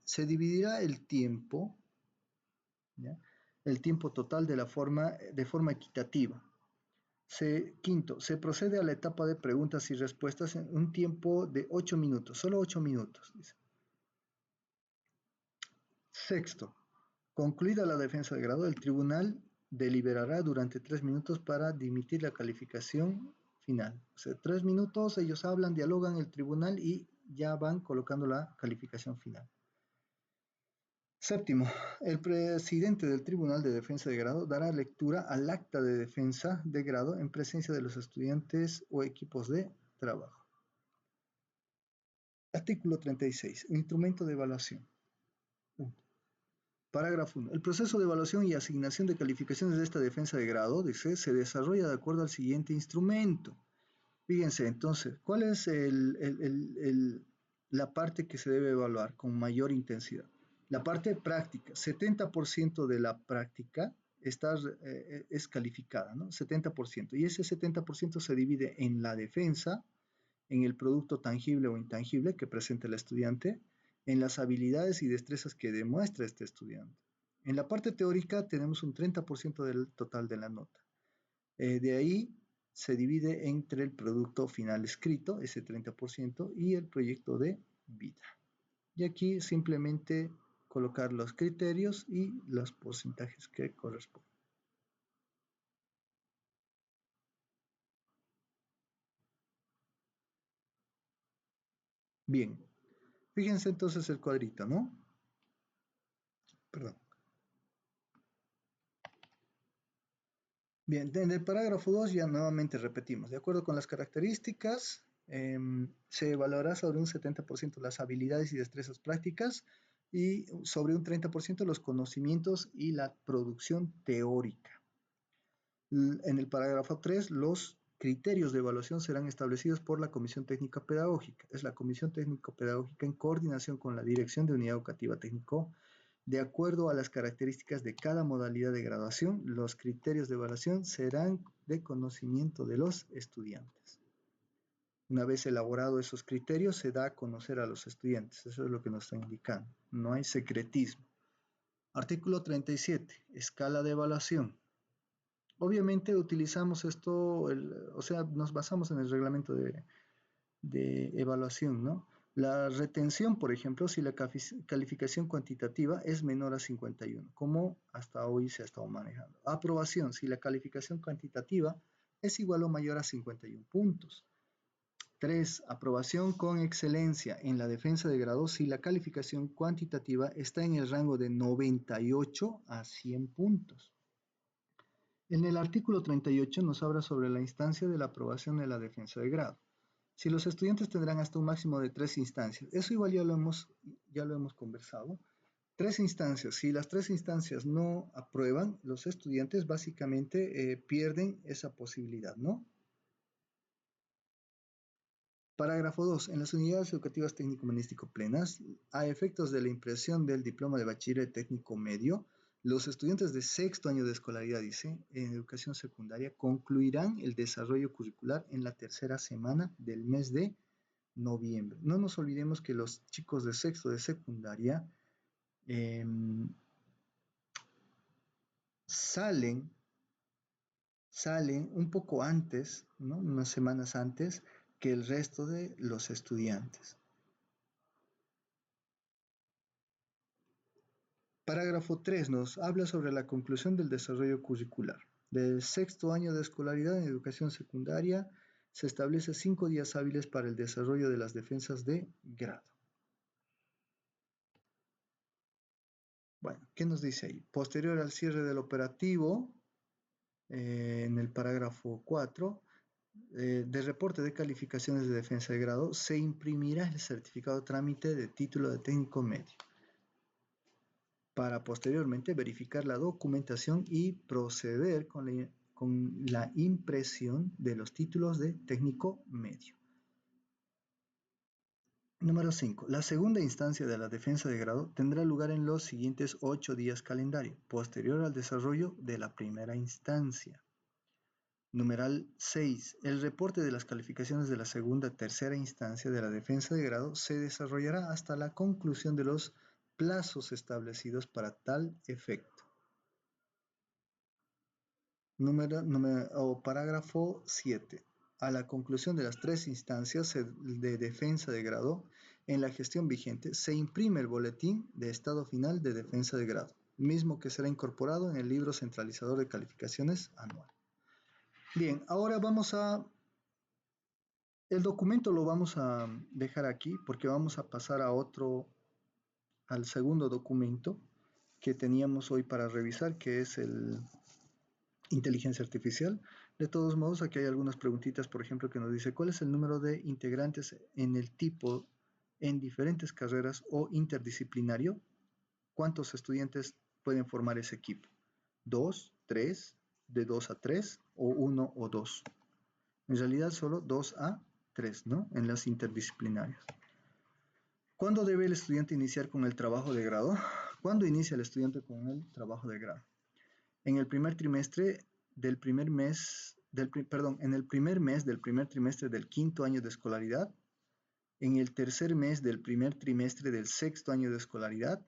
A: Se dividirá el tiempo, ¿ya? El tiempo total de forma equitativa. Quinto, se procede a la etapa de preguntas y respuestas en un tiempo de 8 minutos, solo 8 minutos, dice. Sexto, concluida la defensa de grado, el tribunal deliberará durante 3 minutos para dimitir la calificación final. O sea, 3 minutos, ellos hablan, dialogan el tribunal y ya van colocando la calificación final. Séptimo, el presidente del Tribunal de Defensa de Grado dará lectura al acta de defensa de grado en presencia de los estudiantes o equipos de trabajo. Artículo 36. Instrumento de evaluación. Parágrafo 1. El proceso de evaluación y asignación de calificaciones de esta defensa de grado, dice, se desarrolla de acuerdo al siguiente instrumento. Fíjense, entonces, ¿cuál es la parte que se debe evaluar con mayor intensidad? La parte práctica. 70% de la práctica es calificada, ¿no? 70%. Y ese 70% se divide en la defensa, en el producto tangible o intangible que presenta el estudiante, en las habilidades y destrezas que demuestra este estudiante. En la parte teórica tenemos un 30% del total de la nota. De ahí se divide entre el producto final escrito, ese 30%, y el proyecto de vida. Y aquí simplemente colocar los criterios y los porcentajes que corresponden. Bien, fíjense entonces el cuadrito, ¿no? Perdón. Bien, en el parágrafo 2 ya nuevamente repetimos, de acuerdo con las características, se evaluará sobre un 70% las habilidades y destrezas prácticas y sobre un 30% los conocimientos y la producción teórica. En el parágrafo 3, los criterios de evaluación serán establecidos por la Comisión Técnica Pedagógica. Es la Comisión Técnico Pedagógica en coordinación con la Dirección de Unidad Educativa Técnico. De acuerdo a las características de cada modalidad de graduación, los criterios de evaluación serán de conocimiento de los estudiantes. Una vez elaborados esos criterios, se da a conocer a los estudiantes. Eso es lo que nos está indicando. No hay secretismo. Artículo 37. Escala de evaluación. Obviamente utilizamos esto, o sea, nos basamos en el reglamento de evaluación, ¿no? La retención, por ejemplo, si la calificación cuantitativa es menor a 51, como hasta hoy se ha estado manejando. Aprobación, si la calificación cuantitativa es igual o mayor a 51 puntos. 3. Aprobación con excelencia en la defensa de grado si la calificación cuantitativa está en el rango de 98 a 100 puntos. En el artículo 38 nos habla sobre la instancia de la aprobación de la defensa de grado. Si los estudiantes tendrán hasta un máximo de 3 instancias, eso igual ya lo hemos conversado. 3 instancias, si las 3 instancias no aprueban, los estudiantes básicamente pierden esa posibilidad, ¿no? Parágrafo 2. En las unidades educativas técnico-humanístico plenas, a efectos de la impresión del diploma de bachiller técnico medio, los estudiantes de sexto año de escolaridad, dice, en educación secundaria, concluirán el desarrollo curricular en la tercera semana del mes de noviembre. No nos olvidemos que los chicos de sexto de secundaria eh, salen, salen un poco antes, ¿no? Unas semanas antes que el resto de los estudiantes. Parágrafo 3 nos habla sobre la conclusión del desarrollo curricular. Del sexto año de escolaridad en educación secundaria se establece 5 días hábiles para el desarrollo de las defensas de grado. Bueno, ¿qué nos dice ahí? Posterior al cierre del operativo, en el parágrafo 4, de reporte de calificaciones de defensa de grado, se imprimirá el certificado de trámite de título de técnico medio para posteriormente verificar la documentación y proceder con la impresión de los títulos de técnico medio. Número 5. La segunda instancia de la defensa de grado tendrá lugar en los siguientes 8 días calendario, posterior al desarrollo de la primera instancia. Numeral 6. El reporte de las calificaciones de la segunda-tercera instancia de la defensa de grado se desarrollará hasta la conclusión de los plazos establecidos para tal efecto. Parágrafo 7. A la conclusión de las 3 instancias de defensa de grado en la gestión vigente, se imprime el boletín de estado final de defensa de grado, mismo que será incorporado en el libro centralizador de calificaciones anual. Bien, ahora el documento lo vamos a dejar aquí porque vamos a pasar al segundo documento que teníamos hoy para revisar, que es el inteligencia artificial. De todos modos, aquí hay algunas preguntitas, por ejemplo, que nos dice, ¿cuál es el número de integrantes en el tipo en diferentes carreras o interdisciplinario? ¿Cuántos estudiantes pueden formar ese equipo? ¿2, 3, de 2 a 3 o 1 o 2? En realidad solo 2 a 3, ¿no? En las interdisciplinarias. ¿Cuándo debe el estudiante iniciar con el trabajo de grado? ¿Cuándo inicia el estudiante con el trabajo de grado? En el primer trimestre del primer mes, en el primer mes del primer trimestre del quinto año de escolaridad, en el tercer mes del primer trimestre del sexto año de escolaridad,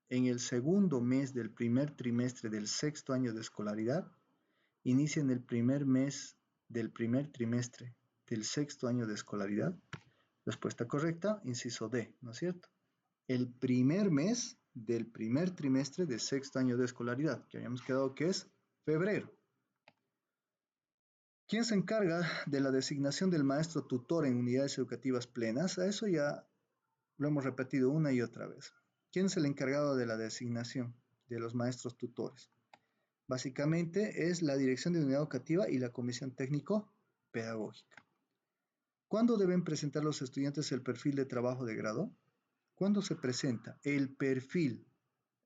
A: en el segundo mes del primer trimestre del sexto año de escolaridad, inicia en el primer mes del primer trimestre del sexto año de escolaridad. Respuesta correcta, inciso D, ¿no es cierto? El primer mes del primer trimestre del sexto año de escolaridad, que habíamos quedado que es febrero. ¿Quién se encarga de la designación del maestro tutor en unidades educativas plenas? A eso ya lo hemos repetido una y otra vez. ¿Quién es el encargado de la designación de los maestros tutores? Básicamente es la dirección de unidad educativa y la comisión técnico-pedagógica. ¿Cuándo deben presentar los estudiantes el perfil de trabajo de grado? ¿Cuándo se presenta el perfil?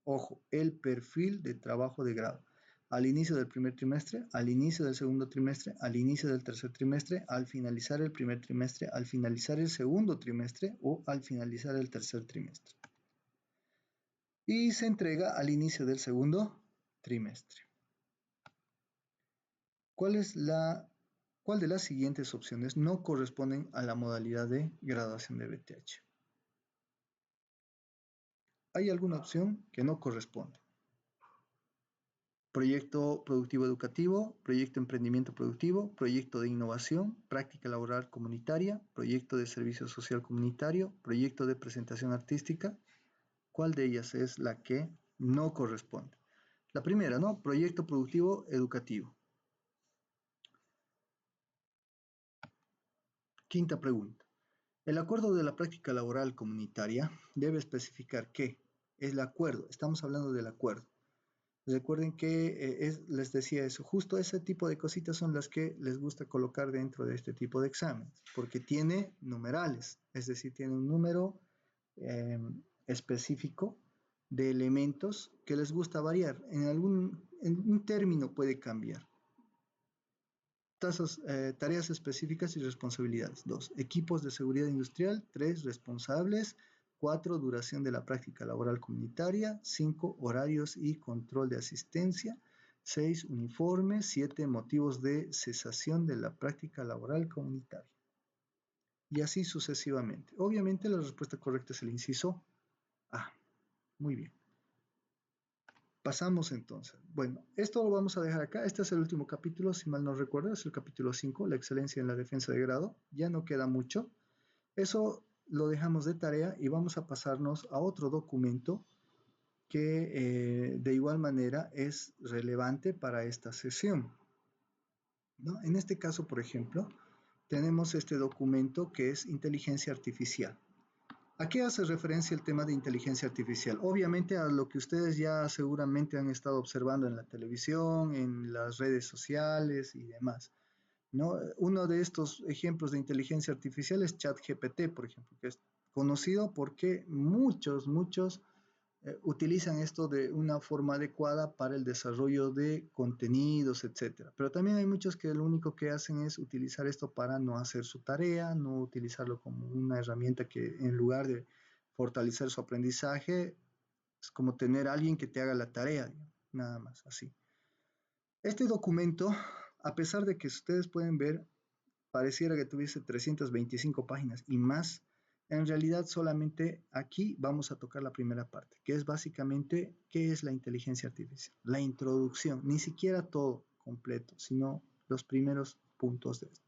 A: Ojo, el perfil de trabajo de grado. Al inicio del primer trimestre, al inicio del segundo trimestre, al inicio del tercer trimestre, al finalizar el primer trimestre, al finalizar el segundo trimestre o al finalizar el tercer trimestre. Y se entrega al inicio del segundo trimestre. ¿Cuál de las siguientes opciones no corresponden a la modalidad de graduación de BTH? Hay alguna opción que no corresponde. Proyecto productivo educativo, proyecto emprendimiento productivo, proyecto de innovación, práctica laboral comunitaria, proyecto de servicio social comunitario, proyecto de presentación artística. ¿Cuál de ellas es la que no corresponde? La primera, ¿no? Proyecto productivo educativo. Quinta pregunta. El acuerdo de la práctica laboral comunitaria debe especificar qué es el acuerdo. Estamos hablando del acuerdo. Recuerden que les decía eso, justo ese tipo de cositas son las que les gusta colocar dentro de este tipo de exámenes, porque tiene numerales, es decir, tiene un número específico de elementos que les gusta variar. En un término puede cambiar. Tareas específicas y responsabilidades. 2. Equipos de seguridad industrial. 3. Responsables. 4. Duración de la práctica laboral comunitaria. 5. Horarios y control de asistencia. 6. Uniforme. 7. Motivos de cesación de la práctica laboral comunitaria. Y así sucesivamente. Obviamente la respuesta correcta es el inciso A. Muy bien. Pasamos entonces. Bueno, esto lo vamos a dejar acá. Este es el último capítulo, si mal no recuerdo, es el capítulo 5, la excelencia en la defensa de grado. Ya no queda mucho. Eso lo dejamos de tarea y vamos a pasarnos a otro documento que de igual manera es relevante para esta sesión, ¿no? En este caso, por ejemplo, tenemos este documento que es inteligencia artificial. ¿A qué hace referencia el tema de inteligencia artificial? Obviamente a lo que ustedes ya seguramente han estado observando en la televisión, en las redes sociales y demás. ¿no? Uno de estos ejemplos de inteligencia artificial es ChatGPT, por ejemplo, que es conocido porque muchos utilizan esto de una forma adecuada para el desarrollo de contenidos, etcétera. Pero también hay muchos que lo único que hacen es utilizar esto para no hacer su tarea, no utilizarlo como una herramienta que en lugar de fortalecer su aprendizaje, es como tener a alguien que te haga la tarea, digamos, nada más así. Este documento, a pesar de que ustedes pueden ver, pareciera que tuviese 325 páginas y más, en realidad solamente aquí vamos a tocar la primera parte, que es básicamente qué es la inteligencia artificial, la introducción, ni siquiera todo completo, sino los primeros puntos de esto.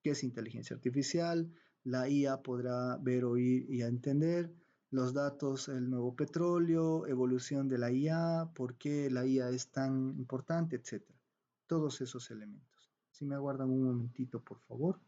A: ¿Qué es inteligencia artificial? La IA podrá ver, oír y entender. Los datos, el nuevo petróleo, evolución de la IA, por qué la IA es tan importante, etcétera. Todos esos elementos. Si me aguardan un momentito, por favor.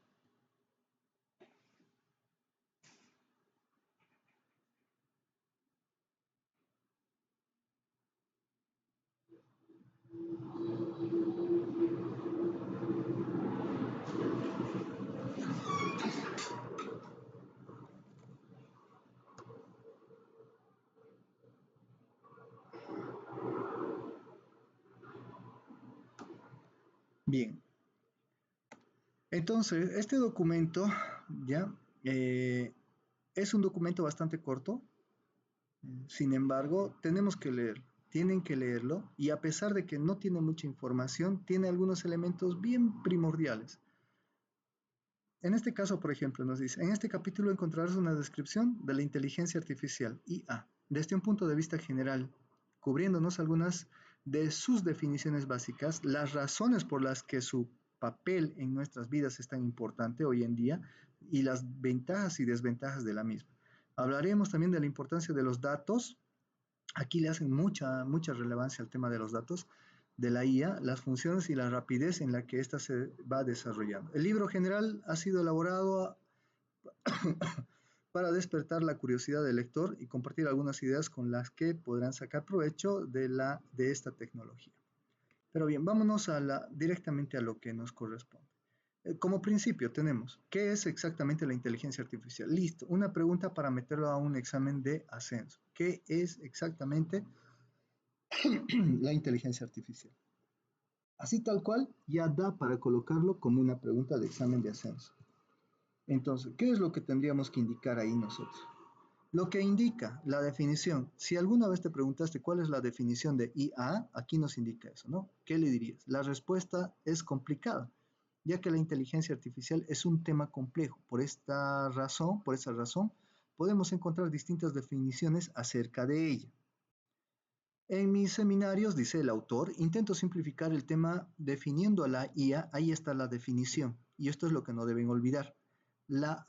A: Bien, entonces, este documento, ya, eh, es un documento bastante corto, sin embargo, tenemos que leerlo, tienen que leerlo, y a pesar de que no tiene mucha información, tiene algunos elementos bien primordiales. En este caso, por ejemplo, nos dice, en este capítulo encontrarás una descripción de la inteligencia artificial, IA, desde un punto de vista general, cubriéndonos algunas de sus definiciones básicas, las razones por las que su papel en nuestras vidas es tan importante hoy en día y las ventajas y desventajas de la misma. Hablaremos también de la importancia de los datos. Aquí le hacen mucha relevancia al tema de los datos de la IA, las funciones y la rapidez en la que ésta se va desarrollando. El libro general ha sido elaborado para despertar la curiosidad del lector y compartir algunas ideas con las que podrán sacar provecho de esta tecnología. Pero bien, vámonos directamente a lo que nos corresponde. Como principio tenemos, ¿qué es exactamente la inteligencia artificial? Listo, una pregunta para meterlo a un examen de ascenso. ¿Qué es exactamente la inteligencia artificial? Así tal cual, ya da para colocarlo como una pregunta de examen de ascenso. Entonces, ¿qué es lo que tendríamos que indicar ahí nosotros? Lo que indica la definición, si alguna vez te preguntaste cuál es la definición de IA, aquí nos indica eso, ¿no? ¿Qué le dirías? La respuesta es complicada, ya que la inteligencia artificial es un tema complejo. Por esa razón, podemos encontrar distintas definiciones acerca de ella. En mis seminarios, dice el autor, intento simplificar el tema definiendo a la IA, ahí está la definición, y esto es lo que no deben olvidar. La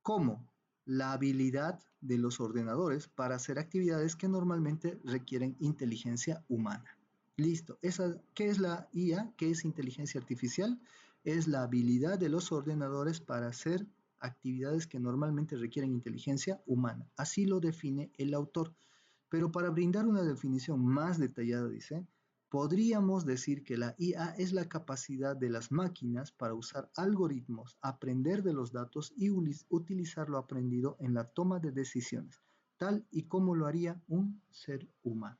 A: cómo la habilidad de los ordenadores para hacer actividades que normalmente requieren inteligencia humana. Listo. ¿Qué es la IA? ¿Qué es inteligencia artificial? Es la habilidad de los ordenadores para hacer actividades que normalmente requieren inteligencia humana. Así lo define el autor. Pero para brindar una definición más detallada, dice, podríamos decir que la IA es la capacidad de las máquinas para usar algoritmos, aprender de los datos y utilizar lo aprendido en la toma de decisiones, tal y como lo haría un ser humano.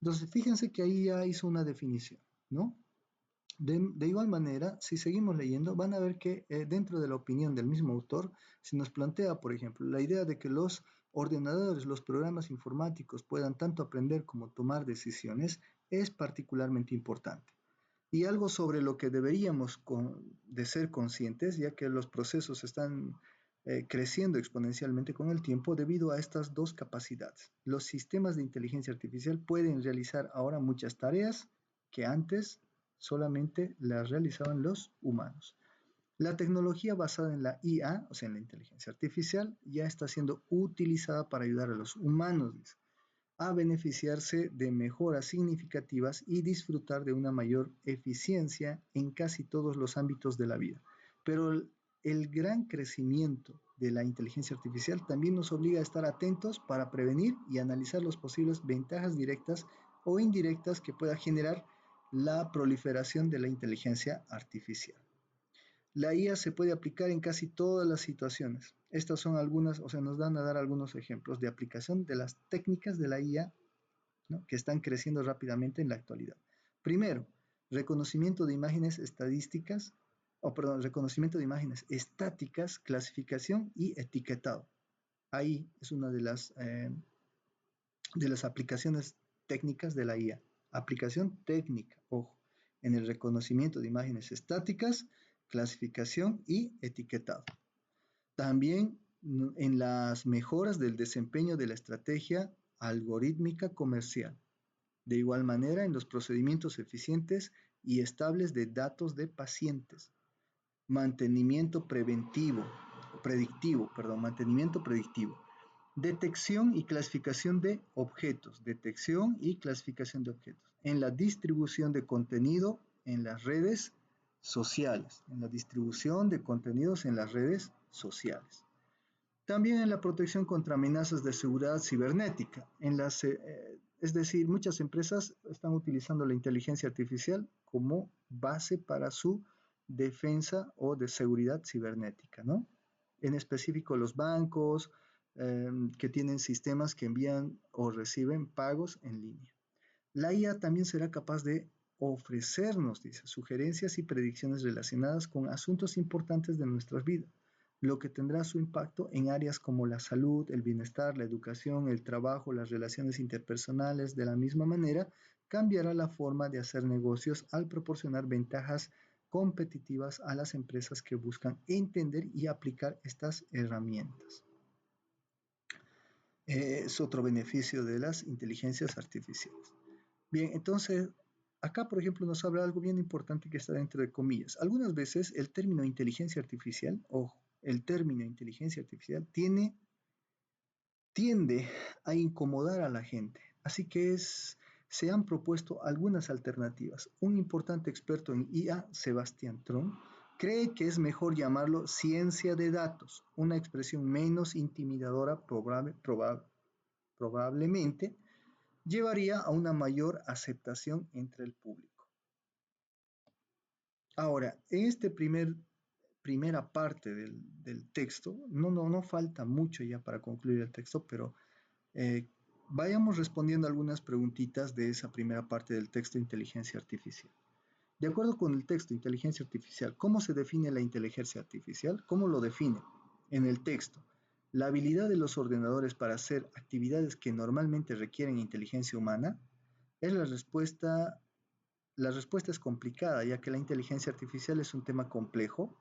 A: Entonces, fíjense que ahí ya hizo una definición, ¿no? De igual manera, si seguimos leyendo, van a ver que dentro de la opinión del mismo autor se nos plantea, por ejemplo, la idea de que los ordenadores, los programas informáticos puedan tanto aprender como tomar decisiones es particularmente importante. Y algo sobre lo que deberíamos de ser conscientes, ya que los procesos están creciendo exponencialmente con el tiempo debido a estas dos capacidades. Los sistemas de inteligencia artificial pueden realizar ahora muchas tareas que antes solamente las realizaban los humanos. La tecnología basada en la IA, o sea, en la inteligencia artificial, ya está siendo utilizada para ayudar a los humanos a beneficiarse de mejoras significativas y disfrutar de una mayor eficiencia en casi todos los ámbitos de la vida. Pero el gran crecimiento de la inteligencia artificial también nos obliga a estar atentos para prevenir y analizar las posibles ventajas directas o indirectas que pueda generar la proliferación de la inteligencia artificial. La IA se puede aplicar en casi todas las situaciones. Estas son algunas, o sea, nos dan a dar algunos ejemplos de aplicación de las técnicas de la IA, ¿no?, que están creciendo rápidamente en la actualidad. Primero, reconocimiento de imágenes estadísticas, reconocimiento de imágenes estáticas, clasificación y etiquetado. Ahí es una de las aplicaciones técnicas de la IA. Aplicación técnica, ojo, en el reconocimiento de imágenes estáticas, clasificación y etiquetado. También en las mejoras del desempeño de la estrategia algorítmica comercial. De igual manera, en los procedimientos eficientes y estables de datos de pacientes. Mantenimiento predictivo. Detección y clasificación de objetos. En la distribución de contenido en las redes sociales. También en la protección contra amenazas de seguridad cibernética. Es decir, muchas empresas están utilizando la inteligencia artificial como base para su defensa o de seguridad cibernética, ¿no? En específico los bancos que tienen sistemas que envían o reciben pagos en línea. La IA también será capaz de ofrecernos, dice, sugerencias y predicciones relacionadas con asuntos importantes de nuestras vidas, lo que tendrá su impacto en áreas como la salud, el bienestar, la educación, el trabajo, las relaciones interpersonales. De la misma manera, cambiará la forma de hacer negocios al proporcionar ventajas competitivas a las empresas que buscan entender y aplicar estas herramientas. Es otro beneficio de las inteligencias artificiales. Bien, entonces, acá, por ejemplo, nos habla algo bien importante que está dentro de comillas. Algunas veces el término inteligencia artificial, ojo, el término inteligencia artificial tiende a incomodar a la gente. Así que se han propuesto algunas alternativas. Un importante experto en IA, Sebastián Tron, cree que es mejor llamarlo ciencia de datos, una expresión menos intimidadora probablemente llevaría a una mayor aceptación entre el público. Ahora, en esta primera parte del texto, no falta mucho ya para concluir el texto, pero vayamos respondiendo algunas preguntitas de esa primera parte del texto Inteligencia Artificial. De acuerdo con el texto Inteligencia Artificial, ¿cómo se define la inteligencia artificial? ¿Cómo lo define? En el texto, la habilidad de los ordenadores para hacer actividades que normalmente requieren inteligencia humana. Es la respuesta es complicada, ya que la inteligencia artificial es un tema complejo.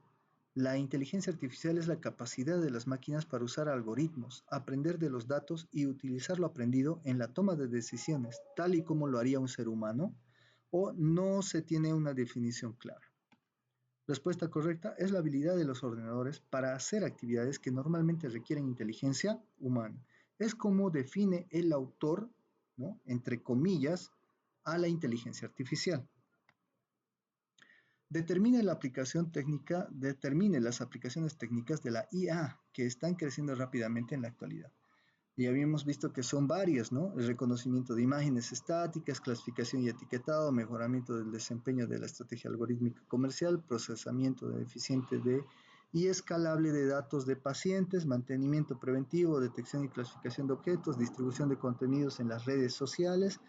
A: La inteligencia artificial es la capacidad de las máquinas para usar algoritmos, aprender de los datos y utilizar lo aprendido en la toma de decisiones, tal y como lo haría un ser humano, o no se tiene una definición clara. Respuesta correcta es la habilidad de los ordenadores para hacer actividades que normalmente requieren inteligencia humana. Es como define el autor, ¿no?, entre comillas, a la inteligencia artificial. Determine las aplicaciones técnicas de la IA que están creciendo rápidamente en la actualidad. Y habíamos visto que son varias, ¿no? El reconocimiento de imágenes estáticas, clasificación y etiquetado, mejoramiento del desempeño de la estrategia algorítmica comercial, procesamiento eficiente y escalable de datos de pacientes, mantenimiento preventivo, detección y clasificación de objetos, distribución de contenidos en las redes sociales,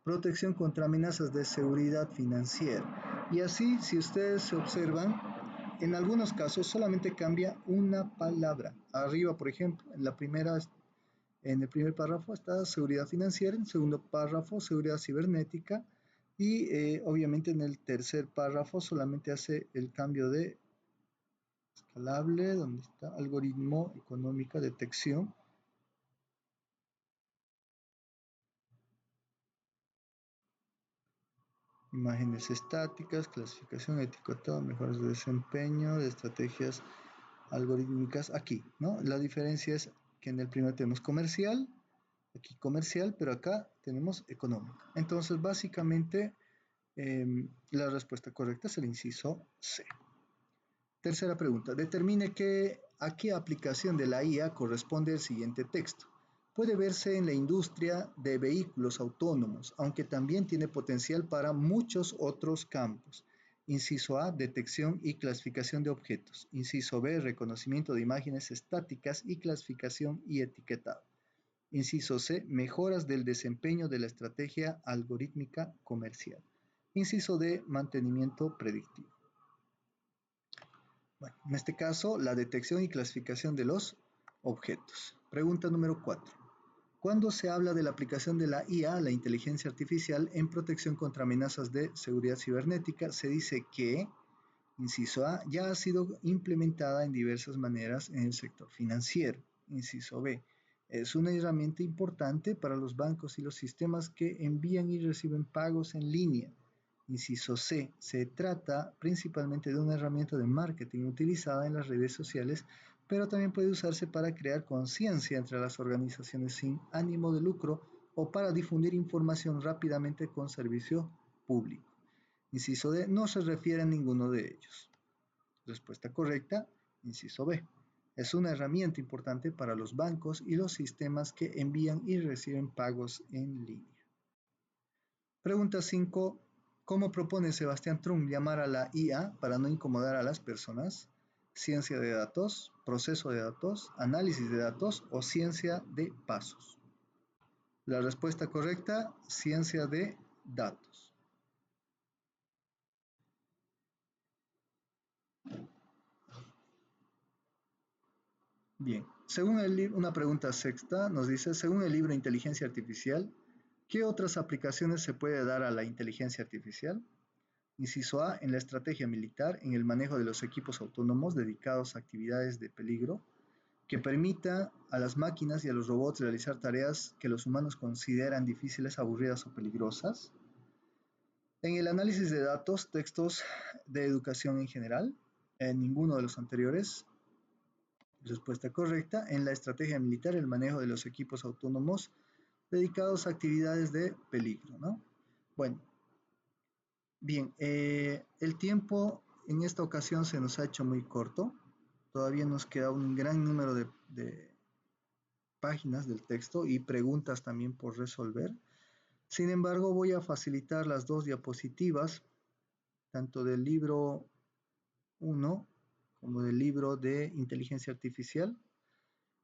A: protección contra amenazas de seguridad financiera. Y así, si ustedes se observan, en algunos casos solamente cambia una palabra. Arriba, por ejemplo, en el primer párrafo está seguridad financiera, en el segundo párrafo seguridad cibernética y obviamente en el tercer párrafo solamente hace el cambio de escalable, donde está algoritmo, económica, detección. Imágenes estáticas, clasificación, etiquetado, mejoras de desempeño, de estrategias algorítmicas, aquí, ¿no? La diferencia es que en el primero tenemos comercial, aquí comercial, pero acá tenemos económico. Entonces, básicamente, la respuesta correcta es el inciso C. Tercera pregunta, determine a qué aplicación de la IA corresponde el siguiente texto. Puede verse en la industria de vehículos autónomos, aunque también tiene potencial para muchos otros campos. Inciso A, detección y clasificación de objetos. Inciso B, reconocimiento de imágenes estáticas y clasificación y etiquetado. Inciso C, mejoras del desempeño de la estrategia algorítmica comercial. Inciso D, mantenimiento predictivo. Bueno, en este caso, la detección y clasificación de los objetos. Pregunta número 4. Cuando se habla de la aplicación de la IA, la inteligencia artificial, en protección contra amenazas de seguridad cibernética, se dice que, inciso A, ya ha sido implementada en diversas maneras en el sector financiero. Inciso B, es una herramienta importante para los bancos y los sistemas que envían y reciben pagos en línea. Inciso C, se trata principalmente de una herramienta de marketing utilizada en las redes sociales, pero también puede usarse para crear conciencia entre las organizaciones sin ánimo de lucro o para difundir información rápidamente con servicio público. Inciso D, no se refiere a ninguno de ellos. Respuesta correcta, inciso B. Es una herramienta importante para los bancos y los sistemas que envían y reciben pagos en línea. Pregunta 5. ¿Cómo propone Sebastián Trump llamar a la IA para no incomodar a las personas? Ciencia de datos, proceso de datos, análisis de datos o ciencia de pasos. La respuesta correcta, ciencia de datos. Bien, según el libro, una pregunta sexta nos dice, según el libro Inteligencia Artificial, ¿qué otras aplicaciones se puede dar a la inteligencia artificial? Inciso A, en la estrategia militar, en el manejo de los equipos autónomos dedicados a actividades de peligro, que permita a las máquinas y a los robots realizar tareas que los humanos consideran difíciles, aburridas o peligrosas. En el análisis de datos, textos de educación en general, en ninguno de los anteriores. Respuesta correcta. En la estrategia militar, el manejo de los equipos autónomos dedicados a actividades de peligro, ¿no? Bueno, bien, el tiempo en esta ocasión se nos ha hecho muy corto. Todavía nos queda un gran número de páginas del texto y preguntas también por resolver. Sin embargo, voy a facilitar las dos diapositivas, tanto del libro 1 como del libro de inteligencia artificial,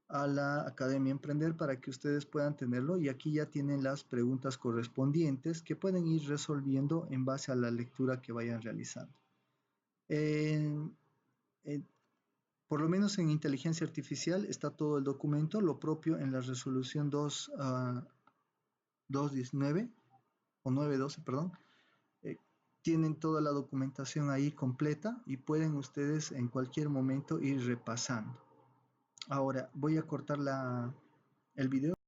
A: a la Academia Emprender para que ustedes puedan tenerlo, y aquí ya tienen las preguntas correspondientes que pueden ir resolviendo en base a la lectura que vayan realizando. En, en, por lo menos en inteligencia artificial está todo el documento, lo propio en la resolución 219 o 912, perdón. Tienen toda la documentación ahí completa y pueden ustedes en cualquier momento ir repasando. Ahora voy a cortar el video.